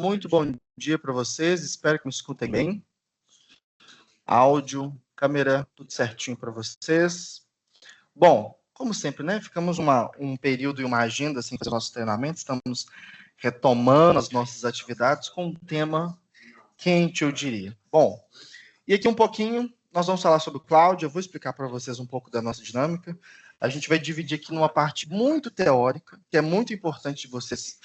muito bom dia para vocês. Espero que me escutem bem. Áudio, câmera, tudo certinho para vocês. Bom, como sempre, né? Ficamos um período e uma agenda sem fazer nossos treinamentos. Estamos retomando as nossas atividades com um tema quente, eu diria. Bom, e aqui um pouquinho, nós vamos falar sobre o cloud. Eu vou explicar para vocês um pouco da nossa dinâmica. A gente vai dividir aqui numa parte muito teórica, que é muito importante de vocês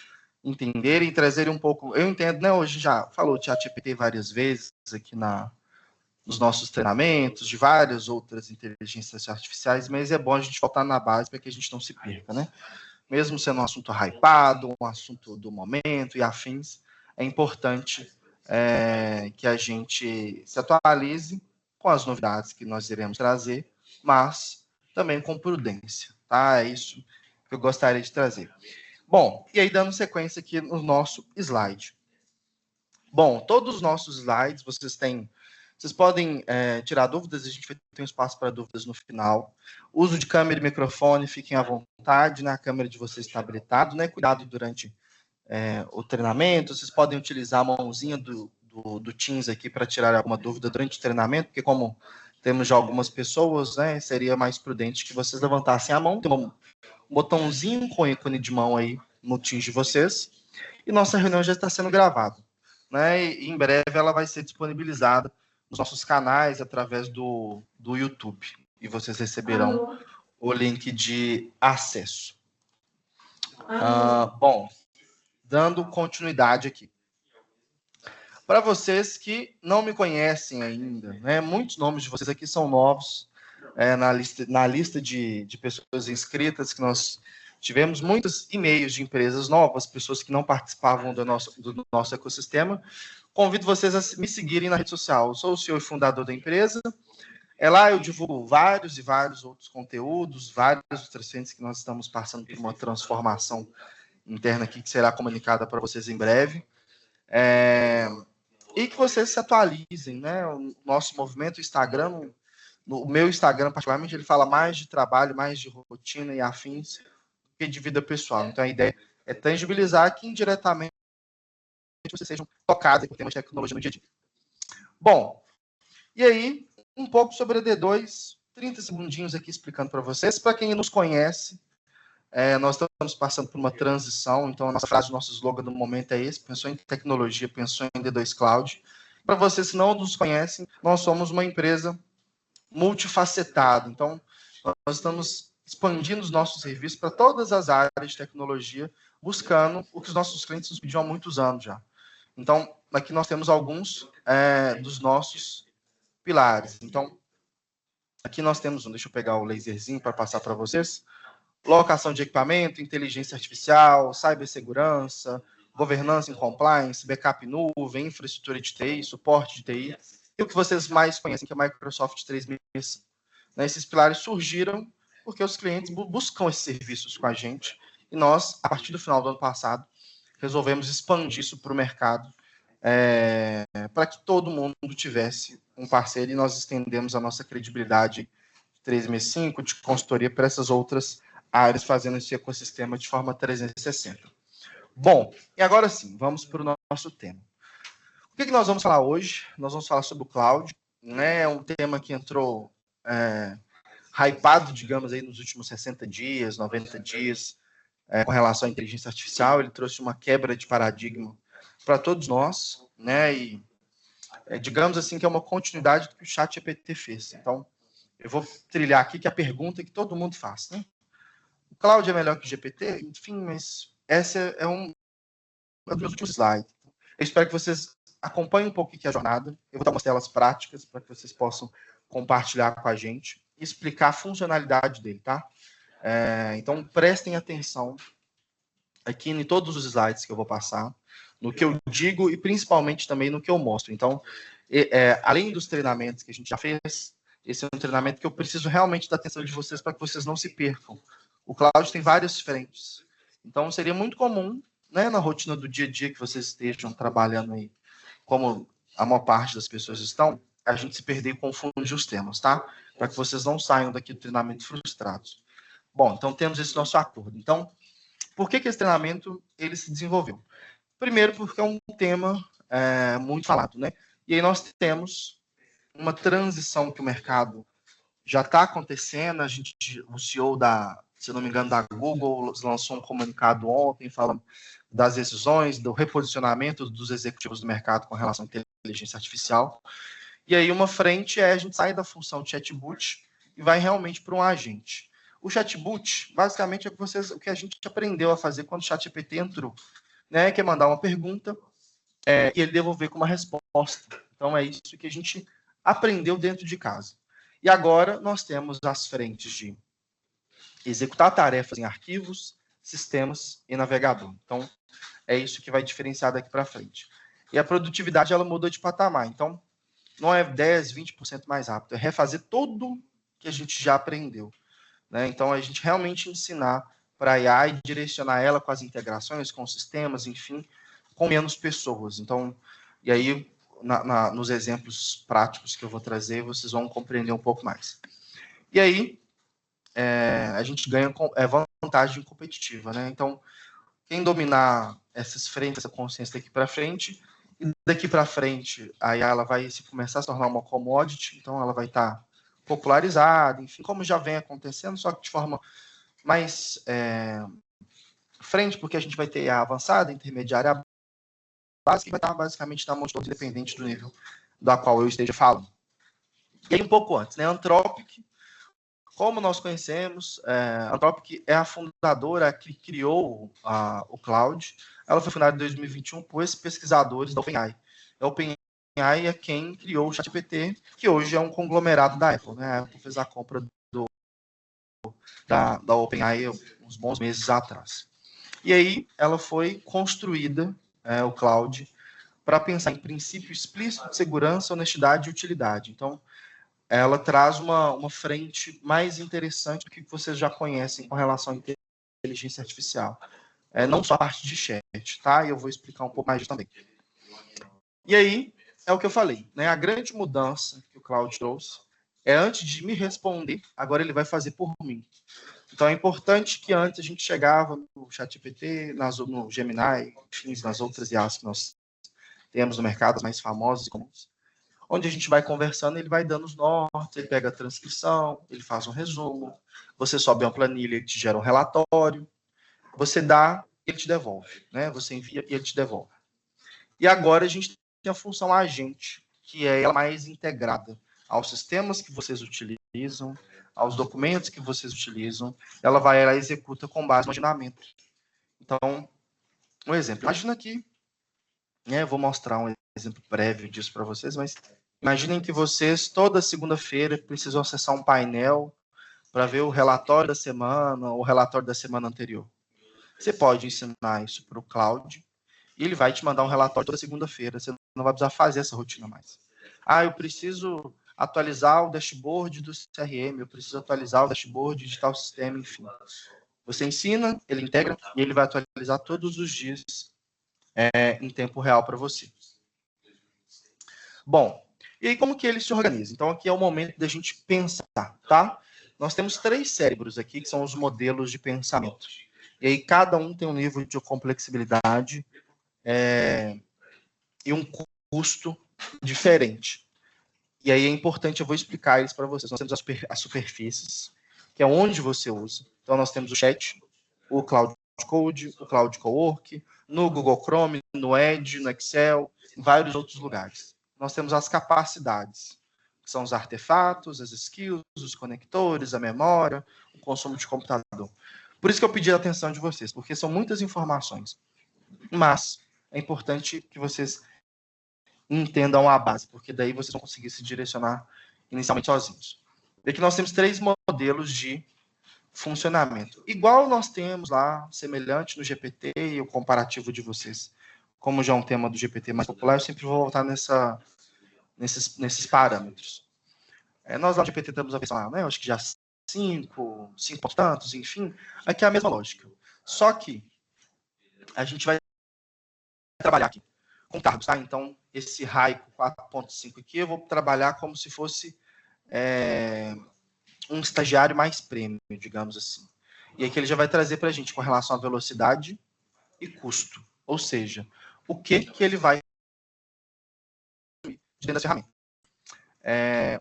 entenderem e trazerem um pouco. Eu entendo, né? Hoje já falou ChatGPT várias vezes aqui nos nossos treinamentos, de várias outras inteligências artificiais, mas é bom a gente voltar na base para que a gente não se perca, né? Mesmo sendo um assunto hypado, um assunto do momento e afins, é importante que a gente se atualize com as novidades que nós iremos trazer, mas também com prudência, tá? É isso que eu gostaria de trazer. Bom, e aí dando sequência aqui no nosso slide. Bom, todos os nossos slides, vocês podem tirar dúvidas, a gente vai ter um espaço para dúvidas no final. Uso de câmera e microfone, fiquem à vontade, né? A câmera de vocês está habilitada, né? Cuidado durante o treinamento, vocês podem utilizar a mãozinha do Teams aqui para tirar alguma dúvida durante o treinamento, porque como temos já algumas pessoas, né? Seria mais prudente que vocês levantassem a mão, tem um botãozinho com ícone de mão aí no Teams de vocês, e nossa reunião já está sendo gravada, né? E em breve ela vai ser disponibilizada nos nossos canais através do YouTube, e vocês receberão o link de acesso. Bom, dando continuidade aqui. Para vocês que não me conhecem ainda, né? Muitos nomes de vocês aqui são novos na lista de pessoas inscritas que nós tivemos muitos e-mails de empresas novas, pessoas que não participavam do nosso ecossistema. Convido vocês a me seguirem na rede social. Eu sou o CEO e fundador da empresa. Lá eu divulgo vários e vários outros conteúdos, vários outros frentes que nós estamos passando por uma transformação interna aqui que será comunicada para vocês em breve. E que vocês se atualizem, né? O nosso movimento, o Instagram, o meu Instagram particularmente, ele fala mais de trabalho, mais de rotina e afins do que de vida pessoal. Então a ideia é tangibilizar que indiretamente vocês sejam tocados por temas de tecnologia no dia a dia. Bom, e aí, um pouco sobre a D2, 30 segundinhos aqui explicando para vocês. Para quem nos conhece, nós estamos passando por uma transição, então a nossa frase, o nosso slogan do momento é esse: pensou em tecnologia, pensou em D2 Cloud. Para vocês que não nos conhecem, nós somos uma empresa multifacetada, então nós estamos expandindo os nossos serviços para todas as áreas de tecnologia, buscando o que os nossos clientes nos pediam há muitos anos já. Então, aqui nós temos alguns dos nossos pilares. Então, aqui nós temos deixa eu pegar o laserzinho para passar para vocês. Locação de equipamento, inteligência artificial, cibersegurança, governança e compliance, backup nuvem, infraestrutura de TI, suporte de TI, e o que vocês mais conhecem, que é a Microsoft 365. Né, esses pilares surgiram porque os clientes buscam esses serviços com a gente, e nós, a partir do final do ano passado, resolvemos expandir isso para o mercado, para que todo mundo tivesse um parceiro, e nós estendemos a nossa credibilidade de 365, de consultoria, para essas outras áreas, fazendo esse ecossistema de forma 360. Bom, e agora sim, vamos para o nosso tema. O que nós vamos falar hoje? Nós vamos falar sobre o cloud, né? É um tema que entrou hypado, digamos, aí nos últimos 60 dias, 90 dias, com relação à inteligência artificial. Ele trouxe uma quebra de paradigma para todos nós, né? E digamos assim que é uma continuidade do que o ChatGPT fez. Então, eu vou trilhar aqui que é a pergunta que todo mundo faz, né? O cloud é melhor que o GPT? Enfim, mas essa é um dos meus últimos slides. Eu espero que vocês acompanhem um pouco aqui a jornada. Eu vou dar umas telas práticas para que vocês possam compartilhar com a gente e explicar a funcionalidade dele, tá? Então, prestem atenção aqui em todos os slides que eu vou passar, no que eu digo e principalmente também no que eu mostro. Então, além dos treinamentos que a gente já fez, esse é um treinamento que eu preciso realmente da atenção de vocês para que vocês não se percam. O cloud tem várias frentes. Então, seria muito comum, né, na rotina do dia a dia que vocês estejam trabalhando aí, como a maior parte das pessoas estão, a gente se perder e confundir os temas, tá? Para que vocês não saiam daqui do treinamento frustrados. Bom, então temos esse nosso acordo. Então, por que esse treinamento ele se desenvolveu? Primeiro porque é um tema muito falado, né? E aí nós temos uma transição que o mercado já está acontecendo. O CEO se eu não me engano, da Google lançou um comunicado ontem falando das decisões, do reposicionamento dos executivos do mercado com relação à inteligência artificial. E aí uma frente a gente sai da função de chatbot e vai realmente para um agente. O chatbot, basicamente, é o que a gente aprendeu a fazer quando o ChatGPT entrou, né? Que é mandar uma pergunta e ele devolver com uma resposta. Então, é isso que a gente aprendeu dentro de casa. E agora nós temos as frentes de executar tarefas em arquivos, sistemas e navegador. Então, é isso que vai diferenciar daqui para frente. E a produtividade, ela mudou de patamar. Então, não é 10, 20% mais rápido, é refazer tudo que a gente já aprendeu, né? Então, a gente realmente ensinar para a IA e direcionar ela com as integrações, com os sistemas, enfim, com menos pessoas. Então, e aí, nos exemplos práticos que eu vou trazer, vocês vão compreender um pouco mais. E aí, a gente ganha vantagem competitiva, né? Então, quem dominar essas frentes, essa consciência daqui para frente, e daqui para frente, aí ela vai começar a se tornar uma commodity, então ela vai estar popularizada, enfim, como já vem acontecendo, só que de forma mais frente, porque a gente vai ter a avançada, a intermediária, a básica, que vai estar basicamente na mão de todos, independente do nível da qual eu esteja falando. E aí, um pouco antes, né? Anthropic, como nós conhecemos, a Anthropic é a fundadora que criou o Cloud. Ela foi fundada em 2021 por esses pesquisadores da OpenAI. A OpenAI é quem criou o ChatGPT, que hoje é um conglomerado da Apple, né? A Apple fez a compra da OpenAI uns bons meses atrás. E aí ela foi construída, o Cloud, para pensar em princípio explícito de segurança, honestidade e utilidade. Então, ela traz uma frente mais interessante do que vocês já conhecem com relação à inteligência artificial. Não só a parte de chat, tá? E eu vou explicar um pouco mais disso também. E aí, é o que eu falei, né? A grande mudança que o Cloud trouxe é, antes de me responder, agora ele vai fazer por mim. Então, é importante que antes a gente chegava no ChatGPT, no Gemini, enfim, nas outras IAs que nós temos no mercado, as mais famosas e comuns, onde a gente vai conversando, ele vai dando os nortes, ele pega a transcrição, ele faz um resumo, você sobe uma planilha, ele te gera um relatório, você dá, ele te devolve, né? Você envia e ele te devolve. E agora a gente tem a função agente, que é ela mais integrada aos sistemas que vocês utilizam, aos documentos que vocês utilizam, ela executa com base no imaginamento. Então, um exemplo. Imagina que, né, eu vou mostrar um exemplo prévio disso para vocês, mas imaginem que vocês, toda segunda-feira, precisam acessar um painel para ver o relatório da semana, ou o relatório da semana anterior. Você pode ensinar isso para o Cloud, e ele vai te mandar um relatório toda segunda-feira. Você não vai precisar fazer essa rotina mais. Eu preciso atualizar o dashboard do CRM, eu preciso atualizar o dashboard de tal sistema, enfim. Você ensina, ele integra, e ele vai atualizar todos os dias em tempo real para você. Bom, e aí como que ele se organiza? Então aqui é o momento da gente pensar, tá? Nós temos 3 cérebros aqui, que são os modelos de pensamento. E aí cada um tem um nível de complexibilidade e um custo diferente. E aí é importante, eu vou explicar isso para vocês. Nós temos as superfícies, que é onde você usa. Então nós temos o chat, o Cloud Code, o Cloud Cowork, no Google Chrome, no Edge, no Excel, em vários outros lugares. Nós temos as capacidades, que são os artefatos, as skills, os conectores, a memória, o consumo de computador. Por isso que eu pedi a atenção de vocês, porque são muitas informações. Mas é importante que vocês entendam a base, porque daí vocês vão conseguir se direcionar inicialmente sozinhos. E aqui nós temos 3 modelos de funcionamento. Igual nós temos lá, semelhante no GPT e o comparativo de vocês. Como já é um tema do GPT mais popular, eu sempre vou voltar nesses parâmetros. Nós lá no GPT temos a versão, né, acho que já 5 pontos tantos, enfim. Aqui é a mesma lógica. Só que a gente vai trabalhar aqui com cargos, tá? Então, esse Raico 4.5 aqui, eu vou trabalhar como se fosse um estagiário mais prêmio, digamos assim. E aqui ele já vai trazer para a gente com relação à velocidade e custo. Ou seja, o que ele vai dentro dessa ferramenta.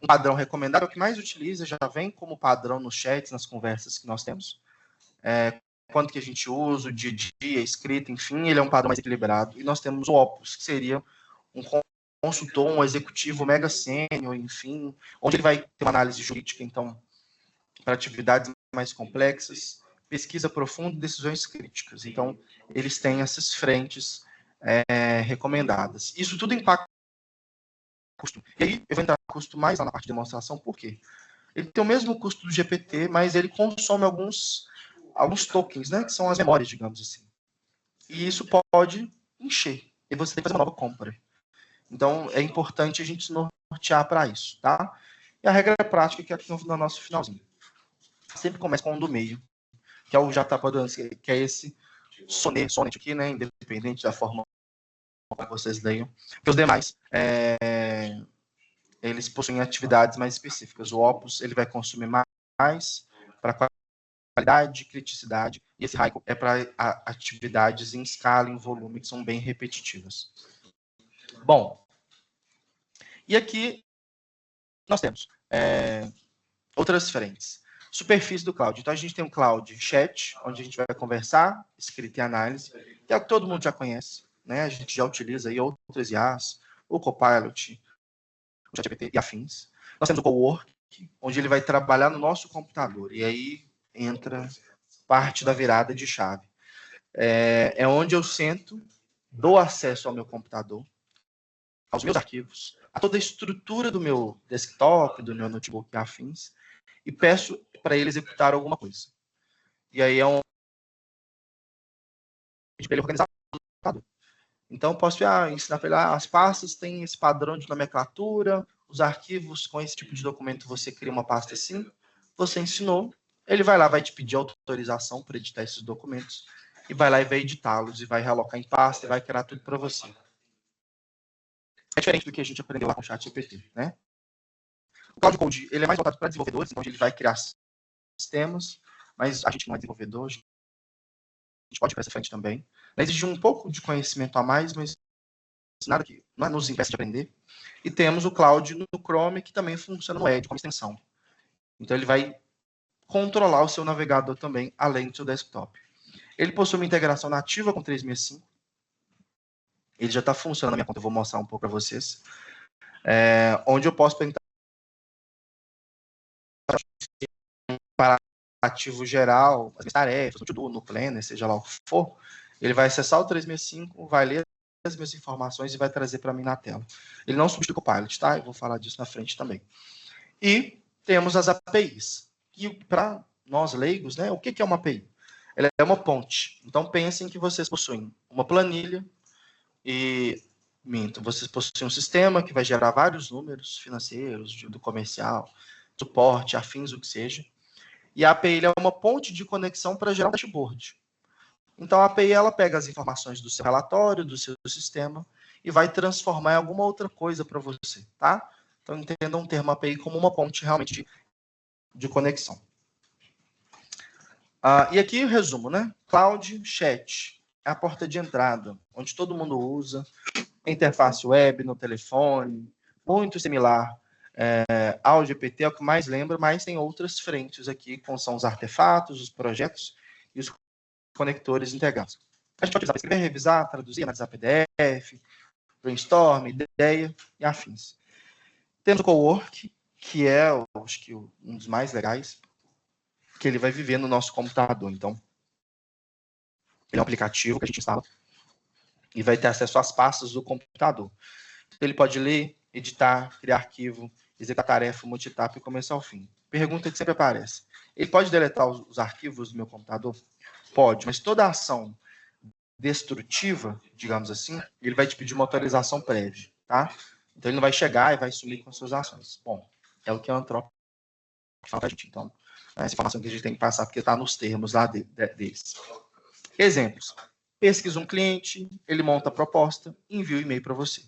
Um padrão recomendado é o que mais utiliza, já vem como padrão nos chats, nas conversas que nós temos. Quanto que a gente usa, o dia a dia, escrita, enfim, ele é um padrão mais equilibrado. E nós temos o Opus, que seria um consultor, um executivo mega sênior, enfim, onde ele vai ter uma análise jurídica, então, para atividades mais complexas, pesquisa profunda e decisões críticas. Então, eles têm essas frentes recomendadas. Isso tudo impacta o custo. E aí, eu vou entrar no custo mais lá na parte de demonstração, por quê? Ele tem o mesmo custo do GPT, mas ele consome alguns tokens, né, que são as memórias, digamos assim. E isso pode encher. E você tem que fazer uma nova compra. Então, é importante a gente se nortear para isso, tá? E a regra prática que é aqui no nosso finalzinho. Sempre começa com um do meio, que é o JPaduans, que é esse sonnet aqui, né? Independente da forma como vocês leiam. Porque os demais, eles possuem atividades mais específicas. O Opus, ele vai consumir mais para qualidade, criticidade, e esse Haiku é para atividades em escala, em volume, que são bem repetitivas. Bom, e aqui nós temos outras frentes. Superfície do cloud. Então, a gente tem um cloud chat, onde a gente vai conversar, escrita e análise, que é o que todo mundo já conhece, né? A gente já utiliza aí outras IAs, o Copilot, o ChatGPT e afins. Nós temos o Cowork, onde ele vai trabalhar no nosso computador, e aí entra parte da virada de chave. É onde eu sento, dou acesso ao meu computador, aos meus arquivos, a toda a estrutura do meu desktop, do meu notebook e afins, e peço para ele executar alguma coisa. E aí é para ele organizar o computador. Então, eu posso ensinar para ele, as pastas têm esse padrão de nomenclatura, os arquivos com esse tipo de documento, você cria uma pasta assim, você ensinou, ele vai lá, vai te pedir autorização para editar esses documentos, e vai lá e vai editá-los, e vai realocar em pasta, e vai criar tudo para você. É diferente do que a gente aprendeu lá com o ChatGPT, né? O Cloud Code, ele é mais voltado para desenvolvedores, então ele vai criar sistemas, mas a gente não é desenvolvedor, a gente pode ir para essa frente também. Exige um pouco de conhecimento a mais, mas nada que não nos impeça de aprender. E temos o Cloud no Chrome, que também funciona no Edge como extensão. Então ele vai controlar o seu navegador também, além do seu desktop. Ele possui uma integração nativa com 365. Ele já está funcionando na minha conta, eu vou mostrar um pouco para vocês. Onde eu posso perguntar para ativo geral, as minhas tarefas, no Planner, seja lá o que for, ele vai acessar o 365, vai ler as minhas informações e vai trazer para mim na tela. Ele não substitui o Copilot, tá? Eu vou falar disso na frente também. E temos as APIs. E para nós leigos, né, o que é uma API? Ela é uma ponte. Então pensem que vocês possuem uma planilha e vocês possuem um sistema que vai gerar vários números financeiros, do comercial, suporte, afins, o que seja. E a API é uma ponte de conexão para gerar um dashboard. Então, a API ela pega as informações do seu relatório, do seu sistema, e vai transformar em alguma outra coisa para você, tá? Então, entendam um termo API como uma ponte realmente de conexão. E aqui o resumo, né? Cloud Chat é a porta de entrada, onde todo mundo usa, interface web, no telefone, muito similar ao GPT, é o que mais lembra, mas tem outras frentes aqui, como são os artefatos, os projetos e os conectores integrados. A gente pode usar para escrever, revisar, traduzir, analisar PDF, brainstorm, ideia e afins. Temos o Cowork, que é, acho que, um dos mais legais, que ele vai viver no nosso computador. Então, ele é um aplicativo que a gente instala e vai ter acesso às pastas do computador. Então, ele pode ler, editar, criar arquivo, executar tarefa, multitap e começar ao fim. Pergunta que sempre aparece. Ele pode deletar os arquivos do meu computador? Pode, mas toda ação destrutiva, digamos assim, ele vai te pedir uma autorização prévia, tá? Então ele não vai chegar e vai sumir com as suas ações. Bom, é o que a Anthropic fala pra gente. Então, essa informação que a gente tem que passar, porque está nos termos lá deles. Exemplos. Pesquisa um cliente, ele monta a proposta, envia o e-mail para você.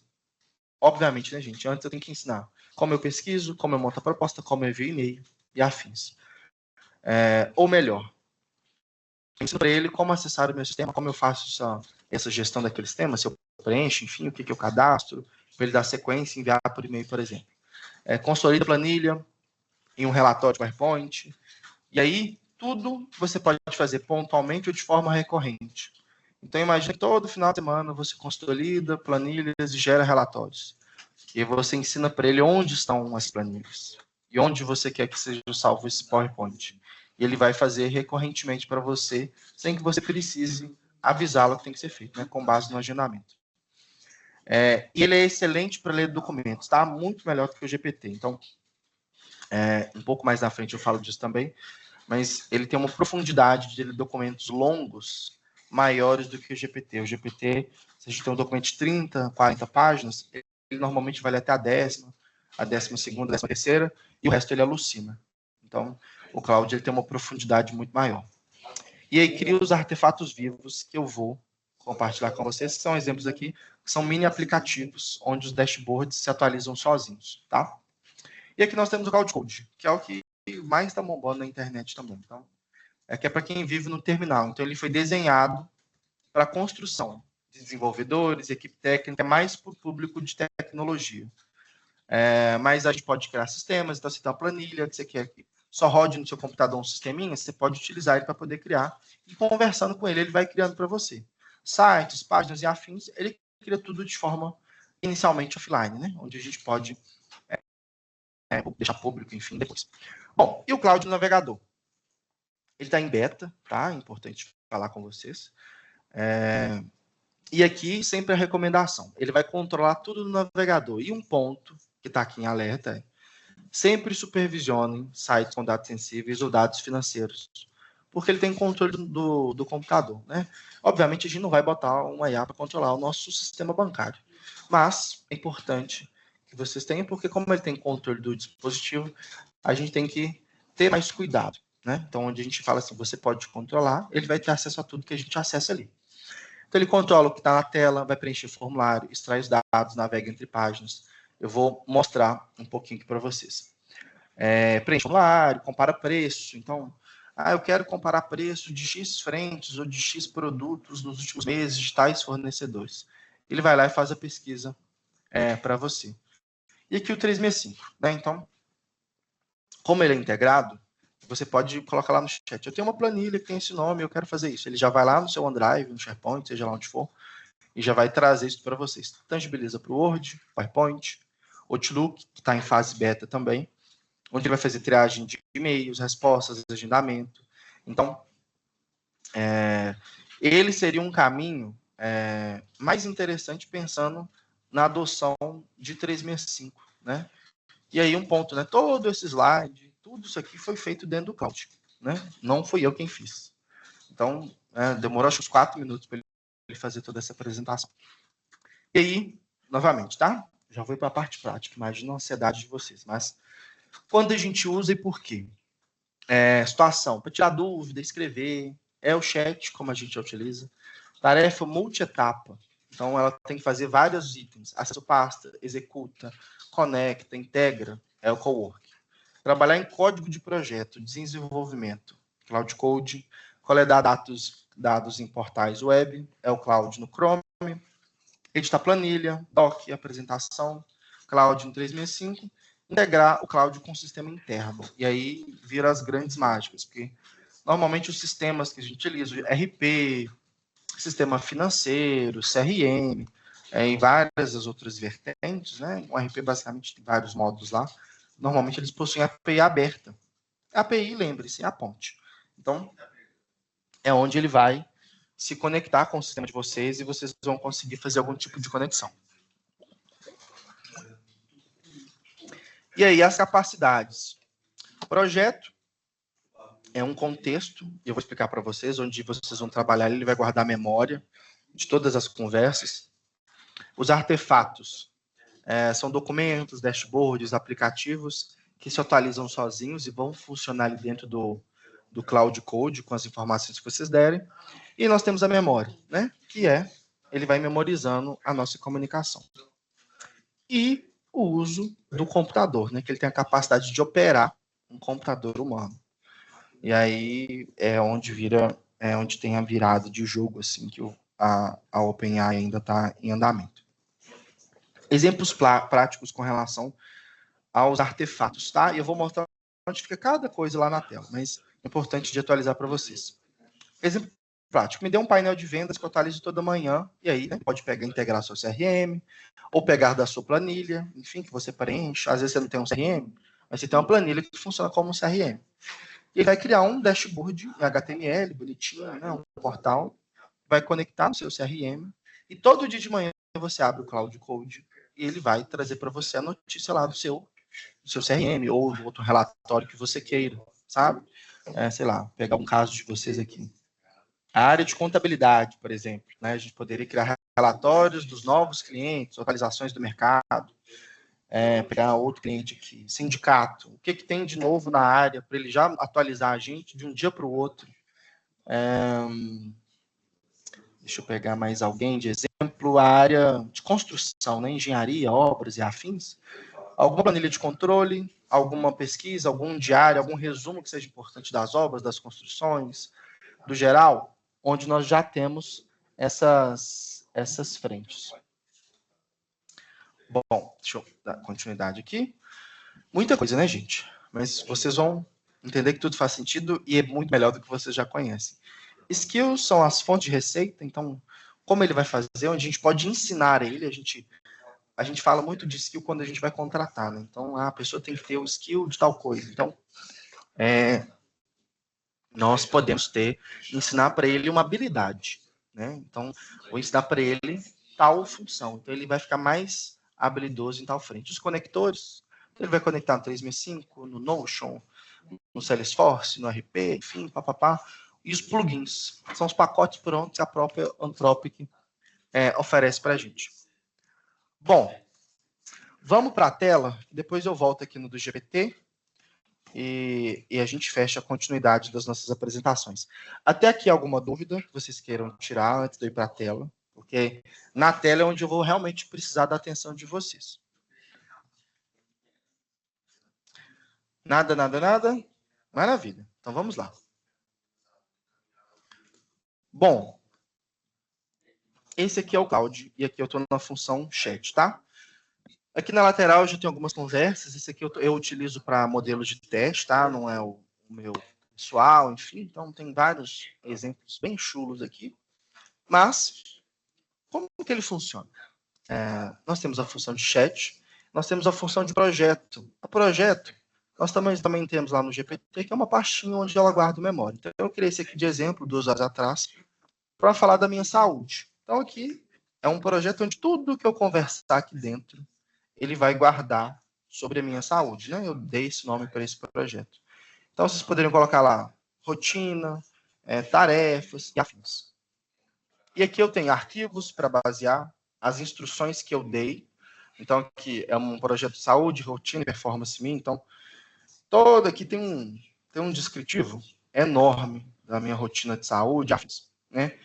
Obviamente, né, gente? Antes eu tenho que ensinar como eu pesquiso, como eu monto a proposta, como eu envio e-mail e afins. Ou melhor, eu ensino para ele como acessar o meu sistema, como eu faço essa gestão daquele sistema, se eu preenche, enfim, o que é o cadastro, para ele dar sequência e enviar por e-mail, por exemplo. Consolida a planilha em um relatório PowerPoint. E aí, tudo você pode fazer pontualmente ou de forma recorrente. Então, imagine que todo final de semana você consolida planilhas e gera relatórios. E você ensina para ele onde estão as planilhas e onde você quer que seja salvo esse PowerPoint. E ele vai fazer recorrentemente para você, sem que você precise avisá-lo que tem que ser feito, né, com base no agendamento. E ele é excelente para ler documentos, tá? Muito melhor do que o GPT. Então, um pouco mais na frente eu falo disso também, mas ele tem uma profundidade de ler documentos longos maiores do que o GPT. O GPT, se a gente tem um documento de 30, 40 páginas, ele normalmente vai ler até a 10ª, a 12ª, a 13ª, e o resto ele alucina. Então, o Claude ele tem uma profundidade muito maior. E aí cria os artefatos vivos que eu vou compartilhar com vocês, que são exemplos aqui, que são mini aplicativos, onde os dashboards se atualizam sozinhos, tá? E aqui nós temos o Claude Code, que é o que mais está bombando na internet também. Então, que é para quem vive no terminal. Então, ele foi desenhado para construção de desenvolvedores, equipe técnica, mais para o público de tecnologia. Mas a gente pode criar sistemas, então você tem uma planilha que você quer que só rode no seu computador um sisteminha, você pode utilizar ele para poder criar, e conversando com ele, ele vai criando para você. Sites, páginas e afins, ele cria tudo de forma inicialmente offline, né? Onde a gente pode deixar público, enfim, depois. Bom, e o Cloud Navegador? Ele está em beta, tá? É importante falar com vocês. E aqui, sempre a recomendação. Ele vai controlar tudo no navegador. E um ponto que está aqui em alerta sempre supervisionem sites com dados sensíveis ou dados financeiros, porque ele tem controle do computador, né? Obviamente, a gente não vai botar uma IA para controlar o nosso sistema bancário, mas é importante que vocês tenham, porque como ele tem controle do dispositivo, a gente tem que ter mais cuidado, né? Então, onde a gente fala assim, você pode controlar, ele vai ter acesso a tudo que a gente acessa ali. Então, ele controla o que está na tela, vai preencher formulário, extrai os dados, navega entre páginas. Eu vou mostrar um pouquinho aqui para vocês. Preenche formulário, compara preço. Então, eu quero comparar preço de X frentes ou de X produtos nos últimos meses de tais fornecedores. Ele vai lá e faz a pesquisa para você. E aqui o 365, né? Então, como ele é integrado, você pode colocar lá no chat. Eu tenho uma planilha que tem esse nome, eu quero fazer isso. Ele já vai lá no seu OneDrive, no SharePoint, seja lá onde for, e já vai trazer isso para vocês. Tangibiliza para o Word, PowerPoint, Outlook, que está em fase beta também, onde ele vai fazer triagem de e-mails, respostas, agendamento. Então, ele seria um caminho mais interessante pensando na adoção de 365, né? E aí um ponto, né? Todo esse slide, tudo isso aqui foi feito dentro do Cloud, né? Não fui eu quem fiz. Então, demorou acho uns 4 minutos para ele fazer toda essa apresentação. E aí, novamente, tá? Já vou para a parte prática, imagina a ansiedade de vocês. Mas quando a gente usa e por quê? Situação, para tirar dúvida, escrever, o chat, como a gente já utiliza. Tarefa multi-etapa. Então, ela tem que fazer vários itens. Acessa pasta, executa, conecta, integra, é o cowork. Trabalhar em código de projeto, desenvolvimento, Cloud Code, coletar dados em portais web, é o Cloud no Chrome, editar planilha, doc, apresentação, Cloud no 365, integrar o Cloud com o sistema interno. E aí vira as grandes mágicas, porque normalmente os sistemas que a gente utiliza, RP, sistema financeiro, CRM, e várias as outras vertentes, né? O RP basicamente tem vários módulos lá. Normalmente eles possuem API aberta. A API, lembre-se, é a ponte. Então, é onde ele vai se conectar com o sistema de vocês e vocês vão conseguir fazer algum tipo de conexão. E aí, as capacidades. O projeto é um contexto, e eu vou explicar para vocês, onde vocês vão trabalhar, ele vai guardar a memória de todas as conversas. Os artefatos são documentos, dashboards, aplicativos que se atualizam sozinhos e vão funcionar ali dentro do Cloud Code com as informações que vocês derem. E nós temos a memória, né? Que ele vai memorizando a nossa comunicação. E o uso do computador, né? Que ele tem a capacidade de operar um computador humano. E aí é onde tem a virada de jogo, assim, que a OpenAI ainda está em andamento. Exemplos práticos com relação aos artefatos, tá? E eu vou mostrar onde fica cada coisa lá na tela, mas é importante de atualizar para vocês. Exemplo prático, me dê um painel de vendas que eu atualizo toda manhã, e aí, né, pode pegar e integrar seu CRM, ou pegar da sua planilha, enfim, que você preenche. Às vezes você não tem um CRM, mas você tem uma planilha que funciona como um CRM. E ele vai criar um dashboard em HTML, bonitinho, né, um portal, vai conectar no seu CRM, e todo dia de manhã você abre o Cloud Code, e ele vai trazer para você a notícia lá do seu CRM, ou do outro relatório que você queira, sabe? Sei lá, pegar um caso de vocês aqui. A área de contabilidade, por exemplo, né? A gente poderia criar relatórios dos novos clientes, atualizações do mercado, pegar outro cliente aqui, sindicato, o que tem de novo na área, para ele já atualizar a gente de um dia para o outro. Deixa eu pegar mais alguém de exemplo, a área de construção, né? Engenharia, obras e afins. Alguma planilha de controle, alguma pesquisa, algum diário, algum resumo que seja importante das obras, das construções, do geral, onde nós já temos essas frentes. Bom, deixa eu dar continuidade aqui. Muita coisa, né, gente? Mas vocês vão entender que tudo faz sentido e é muito melhor do que vocês já conhecem. Skills são as fontes de receita, então, como ele vai fazer, onde a gente pode ensinar ele, a gente fala muito de skill quando a gente vai contratar, né? Então, a pessoa tem que ter o skill de tal coisa. Então, nós podemos ensinar para ele uma habilidade, né? Então, vou ensinar para ele tal função. Então, ele vai ficar mais habilidoso em tal frente. Os conectores, ele vai conectar no 365, no Notion, no Salesforce, no RP, enfim, papapá. E os plugins, são os pacotes prontos que a própria Anthropic oferece para a gente. Bom, vamos para a tela, depois eu volto aqui no do GPT e a gente fecha a continuidade das nossas apresentações. Até aqui alguma dúvida que vocês queiram tirar antes de eu ir para a tela? Porque na tela é onde eu vou realmente precisar da atenção de vocês. Nada, nada, nada? Maravilha. Então vamos lá. Bom, esse aqui é o Cloud e aqui eu estou na função chat, tá? Aqui na lateral eu já tenho algumas conversas. Esse aqui eu utilizo para modelos de teste, tá? Não é o meu pessoal, enfim. Então tem vários exemplos bem chulos aqui. Mas, como que ele funciona? Nós temos a função de chat, nós temos a função de projeto. A projeto, nós também temos lá no GPT, que é uma pastinha onde ela guarda memória. Então eu criei esse aqui de exemplo, 2 horas atrás, para falar da minha saúde. Então aqui é um projeto onde tudo que eu conversar aqui dentro, ele vai guardar sobre a minha saúde, né? Eu dei esse nome para esse projeto. Então, vocês poderiam colocar lá rotina, tarefas e afins. E aqui eu tenho arquivos para basear as instruções que eu dei. Então, aqui é um projeto de saúde, rotina e performance minha. Então, todo aqui tem um descritivo enorme da minha rotina de saúde, afins, né?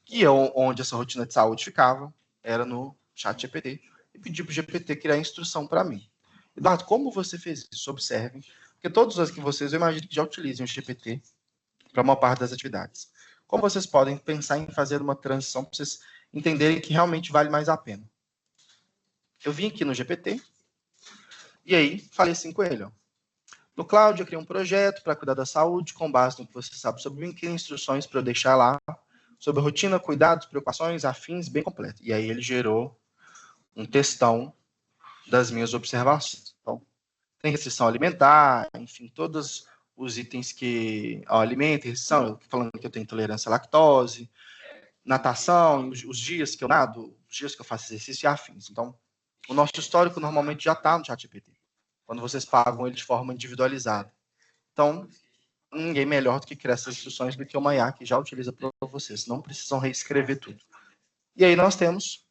Que é onde essa rotina de saúde ficava, era no ChatGPT. E pedi para o GPT criar a instrução para mim. Eduardo, como você fez isso? Observem, porque todos os que vocês, eu imagino que já utilizem o GPT para uma parte das atividades. Como vocês podem pensar em fazer uma transição para vocês entenderem que realmente vale mais a pena? Eu vim aqui no GPT e aí falei assim com ele, ó. No Cloud, eu criei um projeto para cuidar da saúde, com base no que você sabe sobre mim, que instruções para eu deixar lá sobre rotina, cuidados, preocupações, afins, bem completo. E aí ele gerou um textão das minhas observações. Então, tem restrição alimentar, enfim, todos os itens que... alimento, restrição, falando que eu tenho intolerância à lactose, natação, os dias que eu nado, os dias que eu faço exercício e afins. Então, o nosso histórico normalmente já está no ChatGPT, quando vocês pagam ele de forma individualizada. Então, ninguém melhor do que criar essas instruções do que uma IA que já utiliza para vocês. Não precisam reescrever tudo. E aí nós temos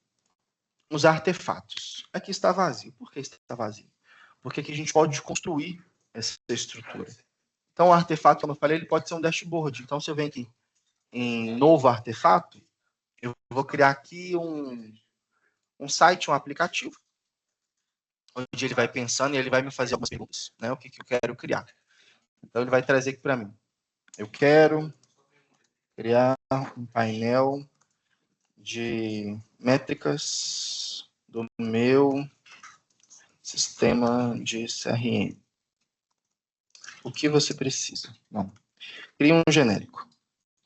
os artefatos. Aqui está vazio. Por que está vazio? Porque aqui a gente pode construir essa estrutura. Então, o artefato, como eu falei, ele pode ser um dashboard. Então, se eu venho aqui em novo artefato, eu vou criar aqui um site, um aplicativo, onde ele vai pensando e ele vai me fazer algumas perguntas, né? O que eu quero criar. Então, ele vai trazer aqui para mim. Eu quero criar um painel de métricas do meu sistema de CRM. O que você precisa? Não. Crie um genérico.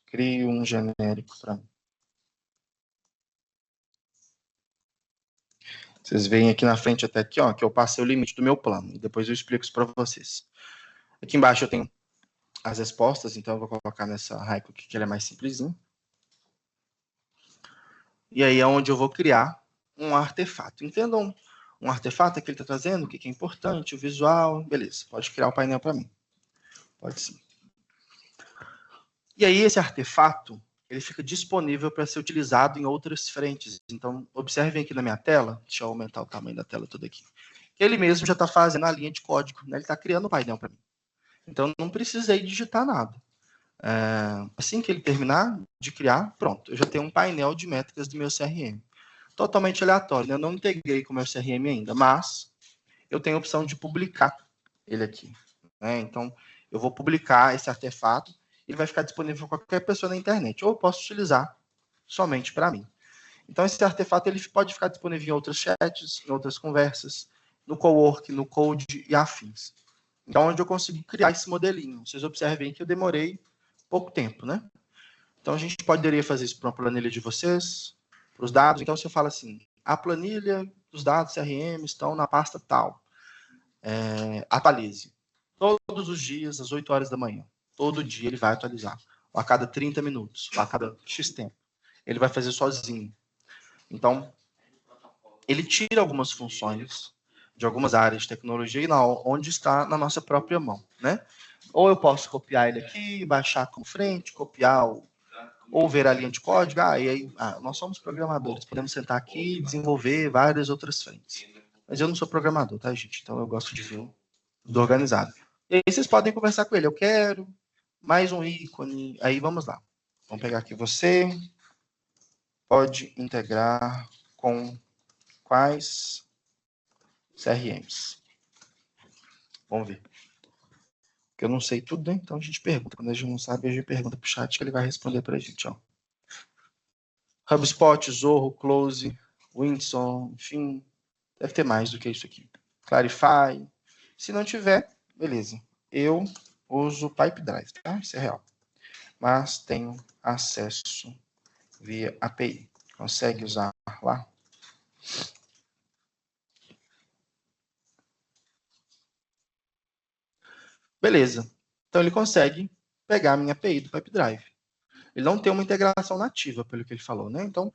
Crie um genérico para mim. Vocês veem aqui na frente até aqui, ó, que eu passei o limite do meu plano. E depois eu explico isso para vocês. Aqui embaixo eu tenho as respostas, então eu vou colocar nessa Raico aqui, que ela é mais simplesinho. E aí é onde eu vou criar um artefato. Entendam? Um artefato é que ele está trazendo, o que é importante, o visual, beleza. Pode criar o painel para mim. Pode sim. E aí esse artefato, ele fica disponível para ser utilizado em outras frentes. Então, observem aqui na minha tela, deixa eu aumentar o tamanho da tela toda aqui. Ele mesmo já está fazendo a linha de código, né? Ele está criando o painel para mim. Então, não precisei digitar nada. Assim que ele terminar de criar, pronto, eu já tenho um painel de métricas do meu CRM. Totalmente aleatório, né? Eu não integrei com o meu CRM ainda, mas eu tenho a opção de publicar ele aqui, né? Então, eu vou publicar esse artefato, ele vai ficar disponível para qualquer pessoa na internet, ou eu posso utilizar somente para mim. Então, esse artefato ele pode ficar disponível em outros chats, em outras conversas, no Cowork, no Code e afins. Então, onde eu consigo criar esse modelinho. Vocês observem que eu demorei pouco tempo, né? Então, a gente poderia fazer isso para uma planilha de vocês, para os dados. Então, você fala assim, a planilha dos dados CRM estão na pasta tal. Atualize. Todos os dias, às 8 horas da manhã. Todo dia ele vai atualizar. Ou a cada 30 minutos, ou a cada X tempo. Ele vai fazer sozinho. Então, ele tira algumas funções de algumas áreas de tecnologia e onde está na nossa própria mão, né? Ou eu posso copiar ele aqui, baixar com frente, copiar ou ver a linha de código. E aí, nós somos programadores, podemos sentar aqui e desenvolver várias outras frentes. Mas eu não sou programador, tá, gente? Então eu gosto de ver tudo organizado. E aí vocês podem conversar com ele. Eu quero mais um ícone. Aí vamos lá. Vamos pegar aqui. Você pode integrar com quais CRMs? Vamos ver. Porque eu não sei tudo, né? Então a gente pergunta. Quando a gente não sabe, a gente pergunta pro chat que ele vai responder pra gente, ó. HubSpot, Zorro, Close, Windson, enfim, deve ter mais do que isso aqui. Clarify. Se não tiver, beleza. Eu uso Pipedrive, tá? Isso é real. Mas tenho acesso via API. Consegue usar lá? Beleza. Então ele consegue pegar a minha API do Pipedrive. Ele não tem uma integração nativa, pelo que ele falou, né? Então,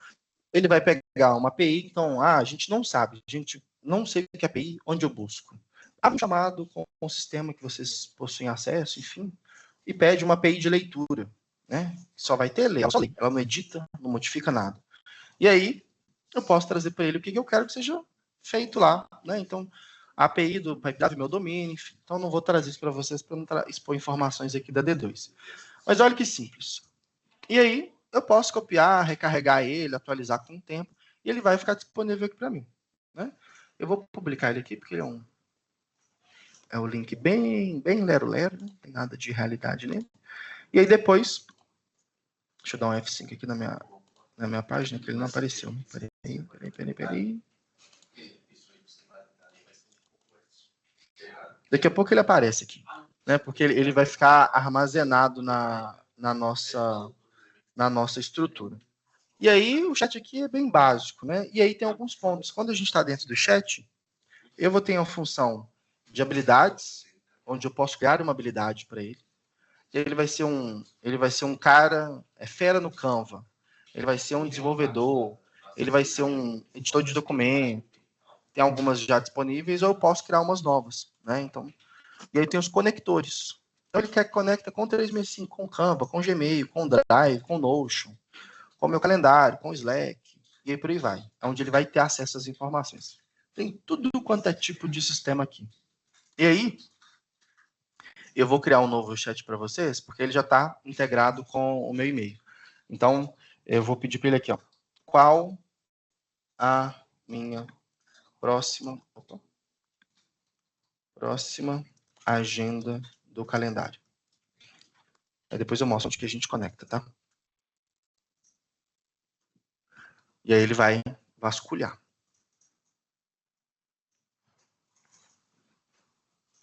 ele vai pegar uma API, então, a gente não sabe, a gente não sei o que é API, onde eu busco. Abre um chamado com o sistema que vocês possuem acesso, enfim, e pede uma API de leitura, né? Só vai ter ler, ela não edita, não modifica nada. E aí, eu posso trazer para ele o que eu quero que seja feito lá, né? Então, a API do Pipedrive, meu domínio, enfim. Então, não vou trazer isso para vocês para não expor informações aqui da D2. Mas olha que simples. E aí, eu posso copiar, recarregar ele, atualizar com o tempo, e ele vai ficar disponível aqui para mim, né? Eu vou publicar ele aqui, porque ele é um link bem lero-lero, não tem nada de realidade nele. E aí depois, deixa eu dar um F5 aqui na minha página, que ele não apareceu. Peraí. Daqui a pouco ele aparece aqui, né? Porque ele vai ficar armazenado na nossa estrutura. E aí o chat aqui é bem básico, né? E aí tem alguns pontos. Quando a gente está dentro do chat, eu vou ter uma função de habilidades, onde eu posso criar uma habilidade para ele. E ele vai ser um cara, fera no Canva. Ele vai ser um desenvolvedor, ele vai ser um editor de documento. Tem algumas já disponíveis, ou eu posso criar umas novas, né? Então, e aí tem os conectores. Então ele quer que conecta com 365, com Canva, com Gmail, com Drive, com Notion, com o meu calendário, com Slack, e aí por aí vai. É onde ele vai ter acesso às informações. Tem tudo quanto é tipo de sistema aqui. E aí, eu vou criar um novo chat para vocês, porque ele já está integrado com o meu e-mail. Então, eu vou pedir para ele aqui, ó. Qual a minha próxima agenda do calendário? Aí depois eu mostro onde que a gente conecta, tá? E aí ele vai vasculhar.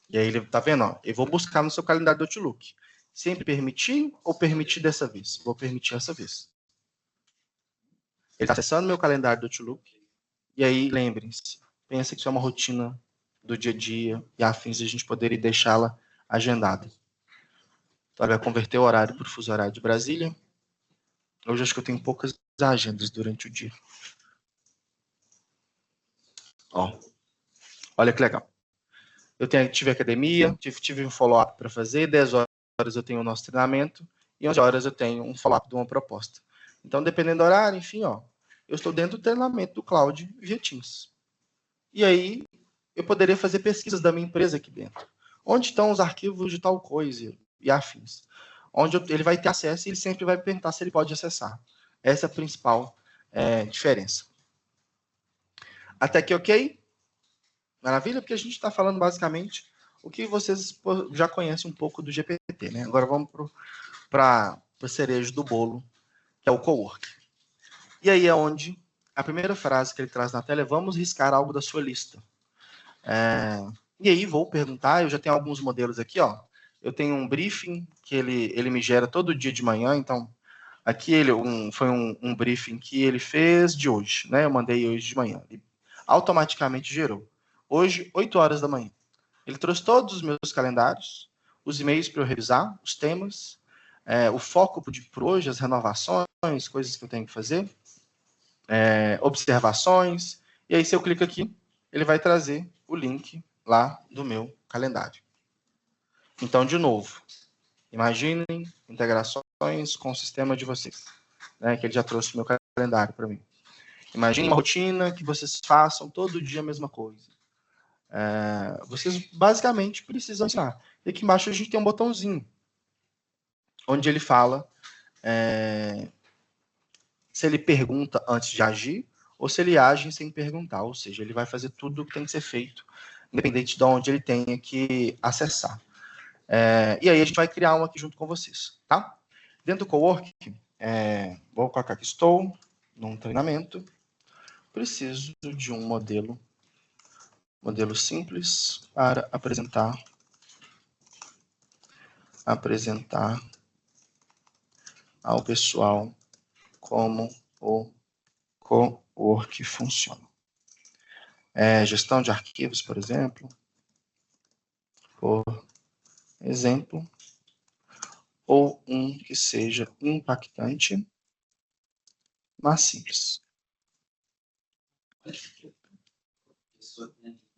E aí ele tá vendo, ó, eu vou buscar no seu calendário do Outlook. Sempre permitir ou permitir dessa vez? Vou permitir essa vez. Ele está acessando meu calendário do Outlook. E aí, lembrem-se, pensa que isso é uma rotina do dia a dia e afins de a gente poder deixá-la agendada. Então, ele vai converter o horário para o fuso horário de Brasília. Hoje acho que eu tenho poucas agendas durante o dia. Ó, olha que legal. Eu tive academia, tive um follow-up para fazer, 10 horas eu tenho o nosso treinamento e 11 horas eu tenho um follow-up de uma proposta. Então, dependendo do horário, enfim, ó, eu estou dentro do treinamento do Cloud via Teams. E aí, eu poderia fazer pesquisas da minha empresa aqui dentro. Onde estão os arquivos de tal coisa e afins? Onde ele vai ter acesso e ele sempre vai perguntar se ele pode acessar. Essa é a principal diferença. Até aqui, ok? Maravilha? Porque a gente está falando basicamente o que vocês já conhecem um pouco do GPT, né? Agora vamos para o cerejo do bolo, que é o cowork. E aí é onde a primeira frase que ele traz na tela é: vamos riscar algo da sua lista. E aí vou perguntar, eu já tenho alguns modelos aqui, ó. Eu tenho um briefing que ele me gera todo dia de manhã, então aqui foi um briefing que ele fez de hoje, né? Eu mandei hoje de manhã. Ele automaticamente gerou. Hoje, 8 horas da manhã. Ele trouxe todos os meus calendários, os e-mails para eu revisar, os temas, o foco por hoje, as renovações, coisas que eu tenho que fazer, observações. E aí, se eu clico aqui, ele vai trazer o link lá do meu calendário. Então, de novo, imaginem integrações com o sistema de vocês, né, que ele já trouxe o meu calendário para mim. Imagine uma rotina que vocês façam todo dia a mesma coisa. Vocês basicamente precisam ensinar. E aqui embaixo a gente tem um botãozinho, onde ele fala se ele pergunta antes de agir ou se ele age sem perguntar. Ou seja, ele vai fazer tudo o que tem que ser feito, independente de onde ele tenha que acessar. E aí a gente vai criar um aqui junto com vocês, tá? Dentro do Cowork, vou colocar que estou num treinamento, preciso de um modelo simples para apresentar ao pessoal como o Cowork funciona. Gestão de arquivos, por exemplo, ou um que seja impactante, mas simples.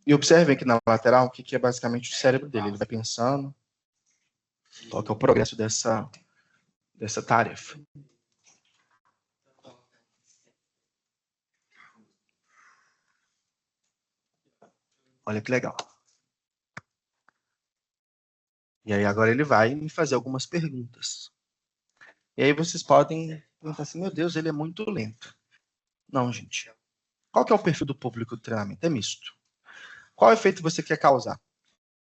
E observem aqui na lateral o que é basicamente o cérebro dele. Ele vai pensando qual que é o progresso dessa tarefa. Olha que legal. E aí agora ele vai me fazer algumas perguntas. E aí vocês podem pensar assim, meu Deus, ele é muito lento. Não, gente. Qual que é o perfil do público do treinamento? É misto. Qual efeito você quer causar?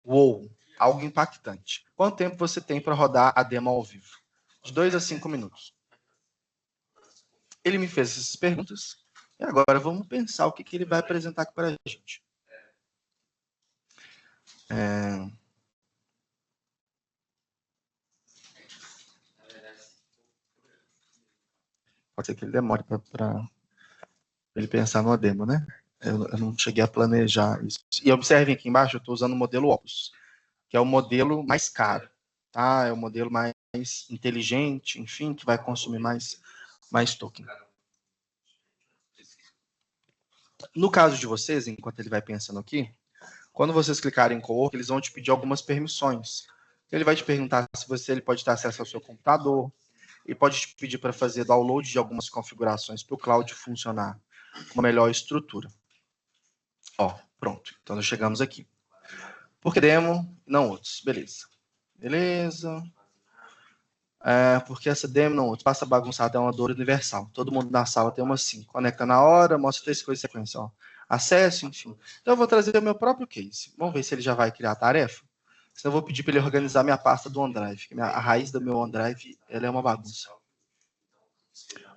Uou, algo impactante. Quanto tempo você tem para rodar a demo ao vivo? De 2 a 5 minutos. Ele me fez essas perguntas. E agora vamos pensar o que ele vai apresentar aqui para a gente. Pode ser que ele demore para ele pensar numa demo, né? Eu não cheguei a planejar isso. E observem aqui embaixo, eu estou usando o modelo Opus, que é o modelo mais caro, tá? É o modelo mais inteligente, enfim, que vai consumir mais token. No caso de vocês, enquanto ele vai pensando aqui, quando vocês clicarem em Cowork, eles vão te pedir algumas permissões. Ele vai te perguntar se ele pode ter acesso ao seu computador, e pode te pedir para fazer download de algumas configurações para o cloud funcionar com uma melhor estrutura. Ó, pronto. Então, nós chegamos aqui. Por que demo? Não outros. Beleza. Porque essa demo não outros. Passa bagunçada é uma dor universal. Todo mundo na sala tem uma sim. Conecta na hora, mostra 3 coisas em sequência. Ó. Acesso, enfim. Então, eu vou trazer o meu próprio case. Vamos ver se ele já vai criar a tarefa. Senão eu vou pedir para ele organizar minha pasta do OneDrive. A raiz do meu OneDrive ela é uma bagunça.